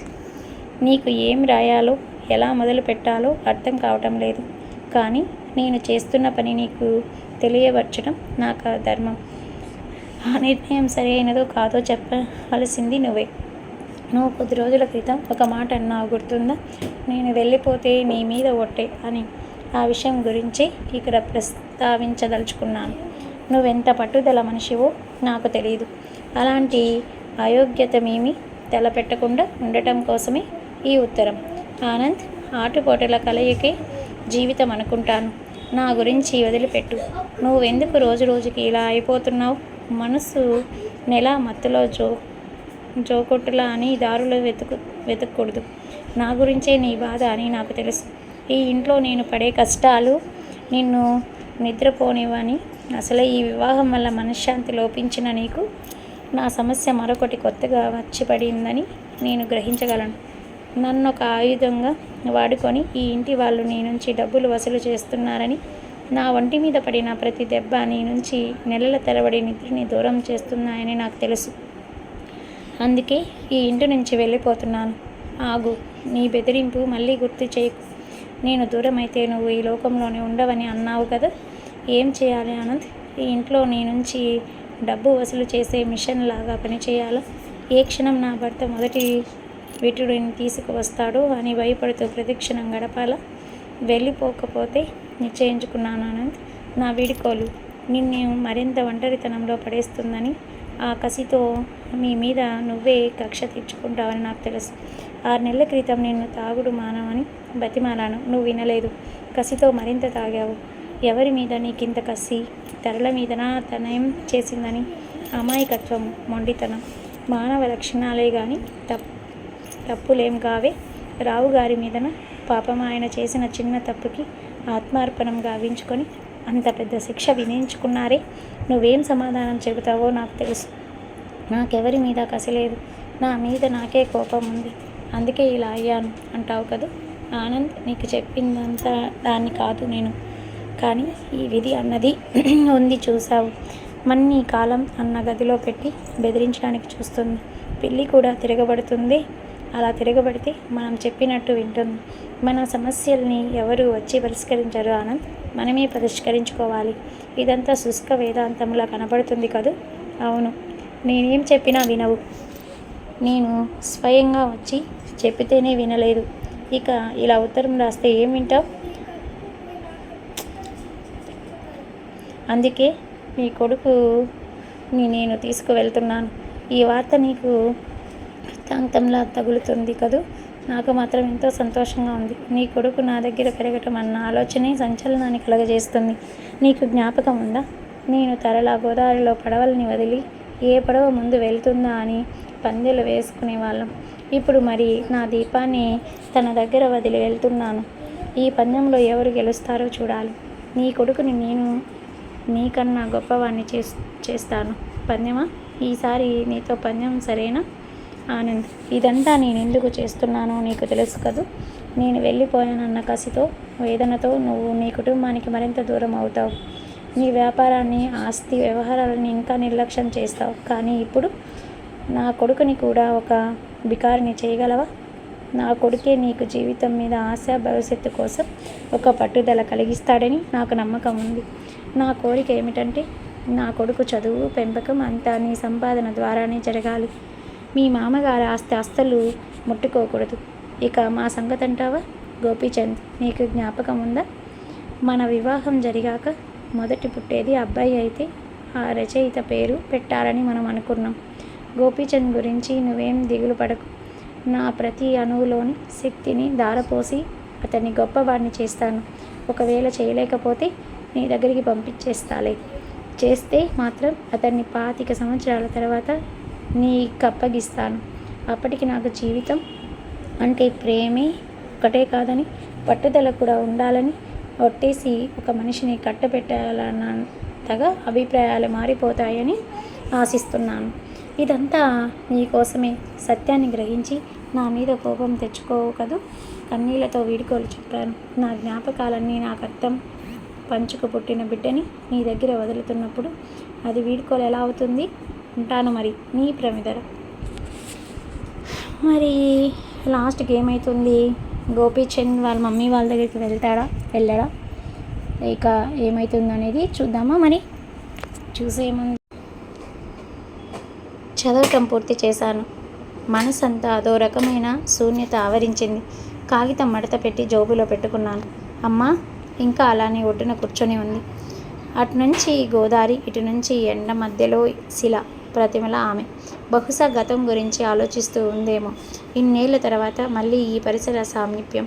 నీకు ఏం రాయాలో ఎలా మొదలు పెట్టాలో అర్థం కావటం లేదు. కానీ నేను చేస్తున్న పని నీకు తెలియవచ్చడం నాకు ధర్మం. ఆ నిర్ణయం సరైనదో కాదో చెప్పవలసింది నువ్వే. నువ్వు కొద్ది రోజుల క్రితం ఒక మాట అన్నావు, గుర్తుందా? నేను వెళ్ళిపోతే నీ మీద ఒట్టే అని. ఆ విషయం గురించి ఇక్కడ ప్రస్తావించదలుచుకున్నాను. నువ్వెంత పట్టుదల మనిషివో నాకు తెలియదు. అలాంటి అయోగ్యతమేమీ తలపెట్టకుండా ఉండటం కోసమే ఈ ఉత్తరం. ఆనంద్, ఆటుపోటుల కలయికే జీవితం అనుకుంటాను. నా గురించి వదిలిపెట్టు. నువ్వెందుకు రోజు రోజుకి ఇలా అయిపోతున్నావు? మనసు నెల మత్తులో జోకొట్టులా అని దారులు వెతకూడదు. నా గురించే నీ బాధ అని నాకు తెలుసు. ఈ ఇంట్లో నేను పడే కష్టాలు నిన్ను నిద్రపోనివని, అసలే ఈ వివాహం వల్ల మనశ్శాంతి లోపించిన నీకు నా సమస్య మరొకటి కొత్తగా వచ్చి పడిందని నేను గ్రహించగలను. నన్ను ఒక ఆయుధంగా వాడుకొని ఈ ఇంటి వాళ్ళు నీ నుంచి డబ్బులు వసూలు చేస్తున్నారని, నా ఒంటి మీద పడిన ప్రతి దెబ్బ నీ నుంచి నెలల తరబడి నిద్రని దూరం చేస్తున్నాయని నాకు తెలుసు. అందుకే ఈ ఇంటి నుంచి వెళ్ళిపోతున్నాను. ఆగు, నీ బెదిరింపు మళ్ళీ గుర్తు చేయకు. నేను దూరం అయితే నువ్వు ఈ లోకంలోనే ఉండవని అన్నావు కదా. ఏం చేయాలి ఆనంద్? ఈ ఇంట్లో నీ నుంచి డబ్బు వసూలు చేసే మిషన్ లాగా పనిచేయాలా? ఏ క్షణం నా భర్త మొదటి వీటుడిని తీసుకువస్తాడో అని భయపడుతూ ప్రతిక్షణం గడపాలా? వెళ్ళిపోకపోతే నిశ్చయించుకున్నాను ఆనంద్, నా వీడుకోలు నిన్ను మరింత ఒంటరితనంలో పడేస్తుందని. ఆ కసితో మీ మీద నువ్వే కక్ష తీర్చుకుంటావని నాకు తెలుసు. 6 నెలల క్రితం నిన్ను తాగుడు మానవని బతిమాలాను, నువ్వు వినలేదు. కసితో మరింత తాగావు. ఎవరి మీద నీకింత కసి? తరల మీదనా? తనేం చేసిందని? అమాయకత్వం, మొండితనం మానవ లక్షణాలే కానీ తప్పులేం కావే. రావు గారి మీదన పాపం, ఆయన చేసిన చిన్న తప్పుకి ఆత్మార్పణం గావించుకొని అంత పెద్ద శిక్ష విధించుకున్నారే. నువ్వేం సమాధానం చెబుతావో నాకు తెలుసు. నాకెవరి మీద కసి లేదు, నా మీద నాకే కోపం ఉంది, అందుకే ఇలా అయ్యాను అంటావు కదా ఆనంద్. నీకు చెప్పిందంతా దాన్ని కాదు నేను, కానీ ఈ విధి అన్నది ఉంది చూసావు. మన్ని కాలం అన్న గదిలో పెట్టి బెదిరించడానికి చూస్తుంది. పిల్లి కూడా తిరగబడుతుంది. అలా తిరగబడితే మనం చెప్పినట్టు వింటుంది. మన సమస్యల్ని ఎవరు వచ్చి పరిష్కరించరు ఆనంద్, మనమే పరిష్కరించుకోవాలి. ఇదంతా శుష్క వేదాంతంలా కనబడుతుంది కదూ. అవును, నేనేం చెప్పినా వినవు. నేను స్వయంగా వచ్చి చెప్పితేనే వినలేదు. ఇక ఇలా ఉత్తరం రాస్తే ఏం వింటావు? అందుకే నీ కొడుకుని నేను తీసుకువెళ్తున్నాను. ఈ వార్త నీకు తాంతంలా తగులుతుంది కదూ. నాకు మాత్రం ఎంతో సంతోషంగా ఉంది. నీ కొడుకు నా దగ్గర పెరగటం అన్న ఆలోచనే సంచలనాన్ని కలగజేస్తుంది. నీకు జ్ఞాపకం ఉందా? నేను తరలా గోదావరిలో పడవల్ని వదిలి ఏ పడవ ముందు వెళ్తుందా అని పందెలు వేసుకునేవాళ్ళం. ఇప్పుడు మరి నా దీపాన్ని తన దగ్గర వదిలి వెళ్తున్నాను. ఈ పందెంలో ఎవరు గెలుస్తారో చూడాలి. నీ కొడుకుని నేను నీకన్నా గొప్పవాణ్ణి చేస్తాను. పందెమా? ఈసారి నీతో పందెం, సరేనా ఆనంద్? ఇదంతా నేను ఎందుకు చేస్తున్నానో నీకు తెలుసు కదూ. నేను వెళ్ళిపోయానన్న కసితో, వేదనతో నువ్వు నీ కుటుంబానికి మరింత దూరం అవుతావు. నీ వ్యాపారాన్ని, ఆస్తి వ్యవహారాలని ఇంకా నిర్లక్ష్యం చేస్తావు. కానీ ఇప్పుడు నా కొడుకుని కూడా ఒక బికారిని చేయగలవా? నా కొడుకే నీకు జీవితం మీద ఆశ, భవిష్యత్తు కోసం ఒక పట్టుదల కలిగిస్తాడని నాకు నమ్మకం ఉంది. నా కోరిక ఏమిటంటే నా కొడుకు చదువు, పెంపకం అంతా నీ సంపాదన ద్వారానే జరగాలి. మీ మామగారి ఆస్తి అస్సలు ముట్టుకోకూడదు. ఇక మా సంగతి అంటావా? గోపీచంద్, నీకు జ్ఞాపకం ఉందా? మన వివాహం జరిగాక మొదటి పుట్టేది అబ్బాయి అయితే ఆ రచయిత పేరు పెట్టాలని మనం అనుకున్నాం. గోపీచంద్ గురించి నువ్వేం దిగులు పడకు. నా ప్రతి అణువులోని శక్తిని ధారపోసి అతన్ని గొప్పవాడిని చేస్తాను. ఒకవేళ చేయలేకపోతే నీ దగ్గరికి పంపించేస్తాలే. చేస్తే మాత్రం అతన్ని 25 సంవత్సరాల తర్వాత నీకు అప్పగిస్తాను. అప్పటికి నాకు జీవితం అంటే ప్రేమే ఒకటే కాదని, పట్టుదల కూడా ఉండాలని ఒట్టేసి ఒక మనిషిని కట్టబెట్టాలన్నంతగా అభిప్రాయాలు మారిపోతాయని ఆశిస్తున్నాను. ఇదంతా నీకోసమే. సత్యాన్ని గ్రహించి నా మీద కోపం తెచ్చుకోవు కదూ. కన్నీళ్లతో వీడుకోలు చెప్పాను. నా జ్ఞాపకాలన్నీ నాకు అర్థం పంచుకు పుట్టిన బిడ్డని నీ దగ్గర వదులుతున్నప్పుడు అది వీడుకోలు ఎలా అవుతుంది? ఉంటాను మరి, నీ ప్రమిదర. మరి లాస్ట్కి ఏమవుతుంది? గోపీచంద్ వాళ్ళ మమ్మీ వాళ్ళ దగ్గరికి వెళ్ళడా? ఇక ఏమవుతుంది అనేది చూద్దామా? మరి చూసేముంది, చదవటం పూర్తి చేశాను. మనసంతా అదో రకమైన శూన్యత ఆవరించింది. కాగితం మడత పెట్టి జోబులో పెట్టుకున్నాను. అమ్మా ఇంకా అలానే ఒడ్డున కూర్చొని ఉంది. అటు నుంచి గోదావరి, ఇటు నుంచి ఎండ మధ్యలో శిల ప్రతిమల ఆమె. బహుశా గతం గురించి ఆలోచిస్తూ ఉందేమో. ఇన్నేళ్ల తర్వాత మళ్ళీ ఈ పరిసర సామీప్యం,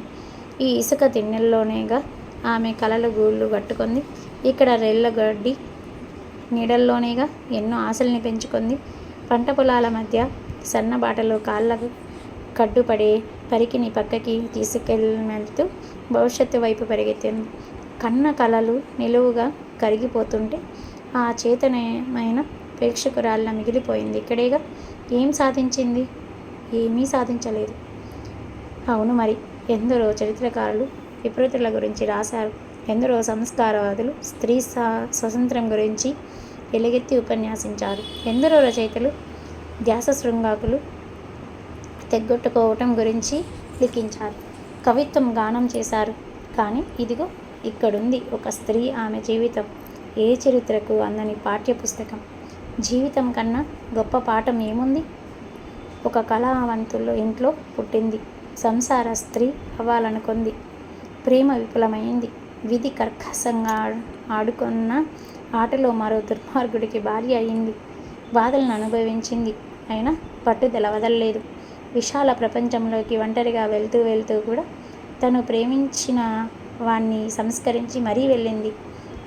ఈ ఇసుక తిన్నెల్లోనేగా ఆమె కలలు గూళ్ళు కట్టుకుంది. ఇక్కడ రెల్లగడ్డి నీడల్లోనేగా ఎన్నో ఆశల్ని పెంచుకుంది. పంట పొలాల మధ్య సన్నబాటలో కాళ్ళకు కడ్డుపడే పరికిని పక్కకి తీసుకెళ్తూ భవిష్యత్తు వైపు పరిగెత్తింది. కన్న కలలు నిలువుగా కరిగిపోతుంటే ఆ చేతనమైన ప్రేక్షకురాళ్ళ మిగిలిపోయింది. ఇక్కడేగా. ఏం సాధించింది? ఏమీ సాధించలేదు. అవును మరి. ఎందరో చరిత్రకారులు విపరీతుల గురించి రాశారు. ఎందరో సంస్కారవాదులు స్త్రీ స్వతంత్రం గురించి ఎలుగెత్తి ఉపన్యాసించారు. ఎందరో రచయితలు ధ్యాస శృంగాకులు తెగ్గొట్టుకోవటం గురించి లిఖించారు. కవిత్వం గానం చేశారు. కానీ ఇదిగో ఇక్కడుంది ఒక స్త్రీ. ఆమె జీవితం ఏ చరిత్రకు అందని పాఠ్యపుస్తకం. జీవితం కన్నా గొప్ప పాఠం ఏముంది? ఒక కళావంతుల ఇంట్లో పుట్టింది. సంసార స్త్రీ అవ్వాలనుకుంది. ప్రేమ విఫలమైంది. విధి కర్కశంగా ఆడుకున్న ఆటలో మరో దుర్మార్గుడికి భార్య అయింది. బాధలను అనుభవించింది. అయినా పట్టుదల వదలలేదు. విశాల ప్రపంచంలోకి ఒంటరిగా వెళ్తూ వెళ్తూ కూడా తను ప్రేమించిన వాణ్ణి సంస్కరించి మరీ వెళ్ళింది.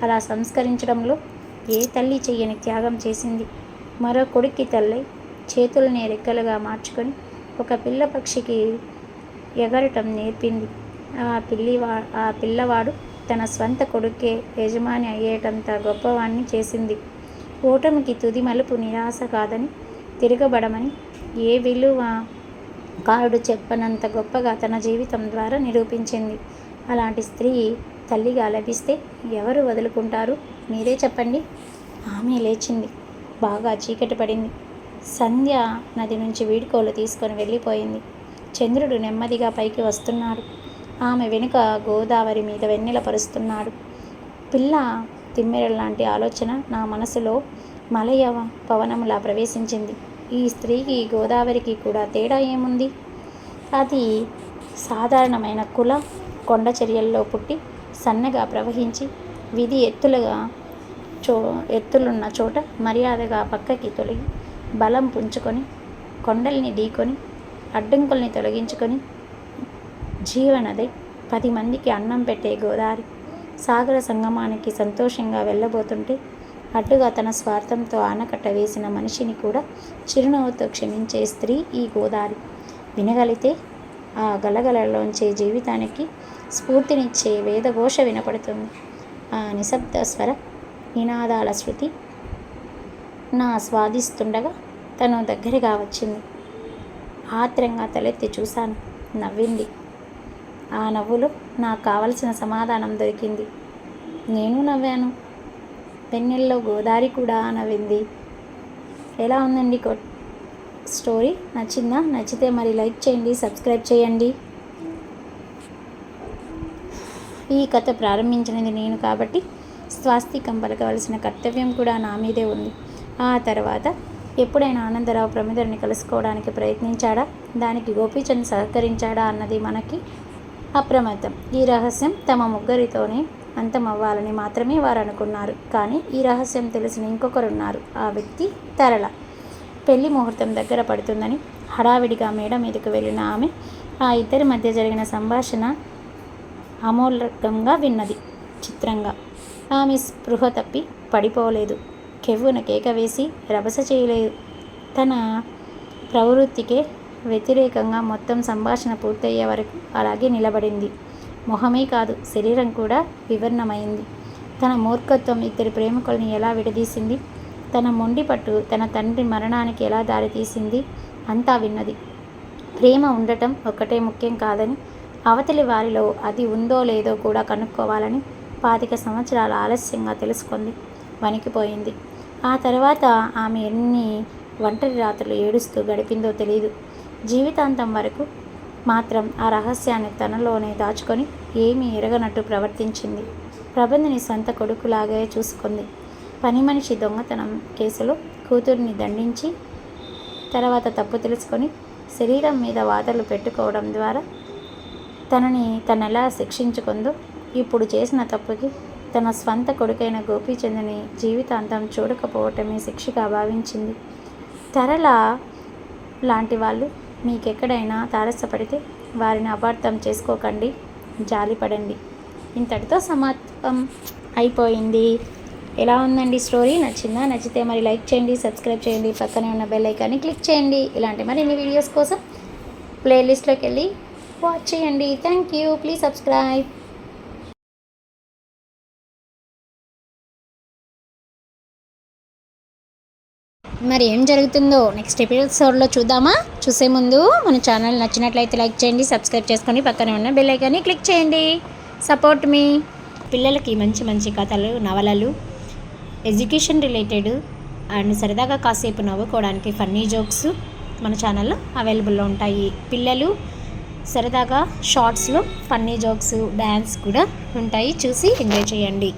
అలా సంస్కరించడంలో ఏ తల్లి చెయ్యని త్యాగం చేసింది. మరో కొడుక్కి తల్లై చేతుల్ని రెక్కలుగా మార్చుకొని ఒక పిల్ల పక్షికి ఎగరటం నేర్పింది. ఆ పిల్లవాడు తన స్వంత కొడుకే యజమాని అయ్యేటంత గొప్పవాణ్ణి చేసింది. ఓటమికి తుది మలుపు నిరాశ కాదని, తిరగబడమని ఏ విలువ కారుడు చెప్పనంత గొప్పగా తన జీవితం ద్వారా నిరూపించింది. అలాంటి స్త్రీ తల్లిగా లభిస్తే ఎవరు వదులుకుంటారు? మీరే చెప్పండి. ఆమె లేచింది. బాగా చీకటి పడింది. సంధ్య నది నుంచి వీడ్కోలు తీసుకొని వెళ్ళిపోయింది. చంద్రుడు నెమ్మదిగా పైకి వస్తున్నాడు. ఆమె వెనుక గోదావరి మీద వెన్నెల పరుస్తున్నాడు. పిల్ల తిమ్మెరలాంటి ఆలోచన నా మనసులో మలయ పవనములా ప్రవేశించింది. ఈ స్త్రీకి గోదావరికి కూడా తేడా ఏముంది? అది సాధారణమైన కుల కొండ చర్యల్లో పుట్టి సన్నగా ప్రవహించి విధి ఎత్తులున్న చోట మర్యాదగా పక్కకి తొలగి బలం పుంజుకొని కొండల్ని ఢీకొని అడ్డంకుల్ని తొలగించుకొని జీవనదై 10 మందికి అన్నం పెట్టే గోదావరి సాగర సంగమానికి సంతోషంగా వెళ్ళబోతుంటే అడ్డుగా తన స్వార్థంతో ఆనకట్ట వేసిన మనిషిని కూడా చిరునవ్వుతో క్షమించే స్త్రీ ఈ గోదావరి. వినగలిగితే ఆ గలగలలోంచే జీవితానికి స్ఫూర్తినిచ్చే వేదఘోష వినపడుతుంది. ఆ నిశ్శబ్ద స్వర నినాదాల శృతి నా స్వాదిస్తుండగా తను దగ్గరగా వచ్చింది. ఆత్రంగా తలెత్తి చూశాను. నవ్వింది. ఆ నవ్వులో నాకు కావలసిన సమాధానం దొరికింది. నేను నవ్వాను. వెన్నెల్లో గోదావరి కూడా నవ్వింది. ఎలా ఉందండి స్టోరీ? నచ్చిందా? నచ్చితే మరి లైక్ చేయండి, సబ్స్క్రైబ్ చేయండి. ఈ కథ ప్రారంభించినది నేను కాబట్టి స్వాస్తికం పలకవలసిన కర్తవ్యం కూడా నా మీదే ఉంది. ఆ తర్వాత ఎప్పుడైనా ఆనందరావు ప్రమిదర్ని కలుసుకోవడానికి ప్రయత్నించాడా? దానికి గోపీచంద్ సహకరించాడా అన్నది మనకి అప్రమత్తం. ఈ రహస్యం తమ ముగ్గురితోనే అంతమవ్వాలని మాత్రమే వారు అనుకున్నారు. కానీ ఈ రహస్యం తెలిసిన ఇంకొకరున్నారు. ఆ వ్యక్తి తరళ. పెళ్లి ముహూర్తం దగ్గర పడుతుందని హడావిడిగా మేడ మీదకు వెళ్ళిన ఆమె ఆ ఇద్దరి మధ్య జరిగిన సంభాషణ అమూలకంగా విన్నది. చిత్రంగా ఆమె స్పృహ తప్పి పడిపోలేదు. కెవ్వున కేక వేసి రభస చేయలేదు. తన ప్రవృత్తికే వ్యతిరేకంగా మొత్తం సంభాషణ పూర్తయ్యే వరకు అలాగే నిలబడింది. మొహమే కాదు, శరీరం కూడా వివర్ణమైంది. తన మూర్ఖత్వం ఇద్దరి ప్రేమికుల్ని ఎలా విడదీసింది, తన మొండి పట్టు తన తండ్రి మరణానికి ఎలా దారితీసింది అంతా విన్నది. ప్రేమ ఉండటం ఒక్కటే ముఖ్యం కాదని, అవతలి వారిలో అది ఉందో లేదో కూడా కనుక్కోవాలని 25 సంవత్సరాల ఆలస్యంగా తెలుసుకుంది. వణికిపోయింది. ఆ తర్వాత ఆమె ఎన్ని ఒంటరి రాత్రులు ఏడుస్తూ గడిపిందో తెలియదు. జీవితాంతం వరకు మాత్రం ఆ రహస్యాన్ని తనలోనే దాచుకొని ఏమీ ఎరగనట్టు ప్రవర్తించింది. ప్రబంధిని సొంత కొడుకులాగే చూసుకుంది. పని మనిషి దొంగతనం కేసులో కూతుర్ని దండించి తర్వాత తప్పు తెలుసుకొని శరీరం మీద వాతలు పెట్టుకోవడం ద్వారా తనెలా శిక్షించుకుందో, ఇప్పుడు చేసిన తప్పుకి తన స్వంత కొడుకైన గోపీచంద్ని జీవితాంతం చూడకపోవటమే శిక్షగా భావించింది. తరళ లాంటి వాళ్ళు మీకెక్కడైనా తారసపడితే వారిని అపార్థం చేసుకోకండి, జాలిపడండి. ఇంతటితో సమాప్తం అయిపోయింది. ఎలా ఉందండి స్టోరీ? నచ్చిందా? నచ్చితే మరి లైక్ చేయండి, సబ్స్క్రైబ్ చేయండి, పక్కనే ఉన్న బెల్ ఐకాన్ని క్లిక్ చేయండి. ఇలాంటి మరిన్ని వీడియోస్ కోసం ప్లేలిస్ట్లోకి వెళ్ళి వాచ్ చేయండి. Thank you. Please subscribe. మరి ఏం జరుగుతుందో నెక్స్ట్ ఎపిసోడ్లో చూద్దామా? చూసే ముందు మన ఛానల్ నచ్చినట్లయితే లైక్ చేయండి, సబ్స్క్రైబ్ చేసుకొని పక్కనే ఉన్న బెల్ ఐకాన్ని క్లిక్ చేయండి. సపోర్ట్ మీ. పిల్లలకి మంచి మంచి కథలు, నవలలు, ఎడ్యుకేషన్ రిలేటెడ్ అండ్ సరదాగా కాసేపు నవ్వుకోవడానికి ఫన్నీ జోక్స్ మన ఛానల్లో అవైలబుల్లో ఉంటాయి. పిల్లలు సరదాగా షార్ట్స్లో ఫన్నీ జోక్స్, డ్యాన్స్ కూడా ఉంటాయి. చూసి ఎంజాయ్ చేయండి.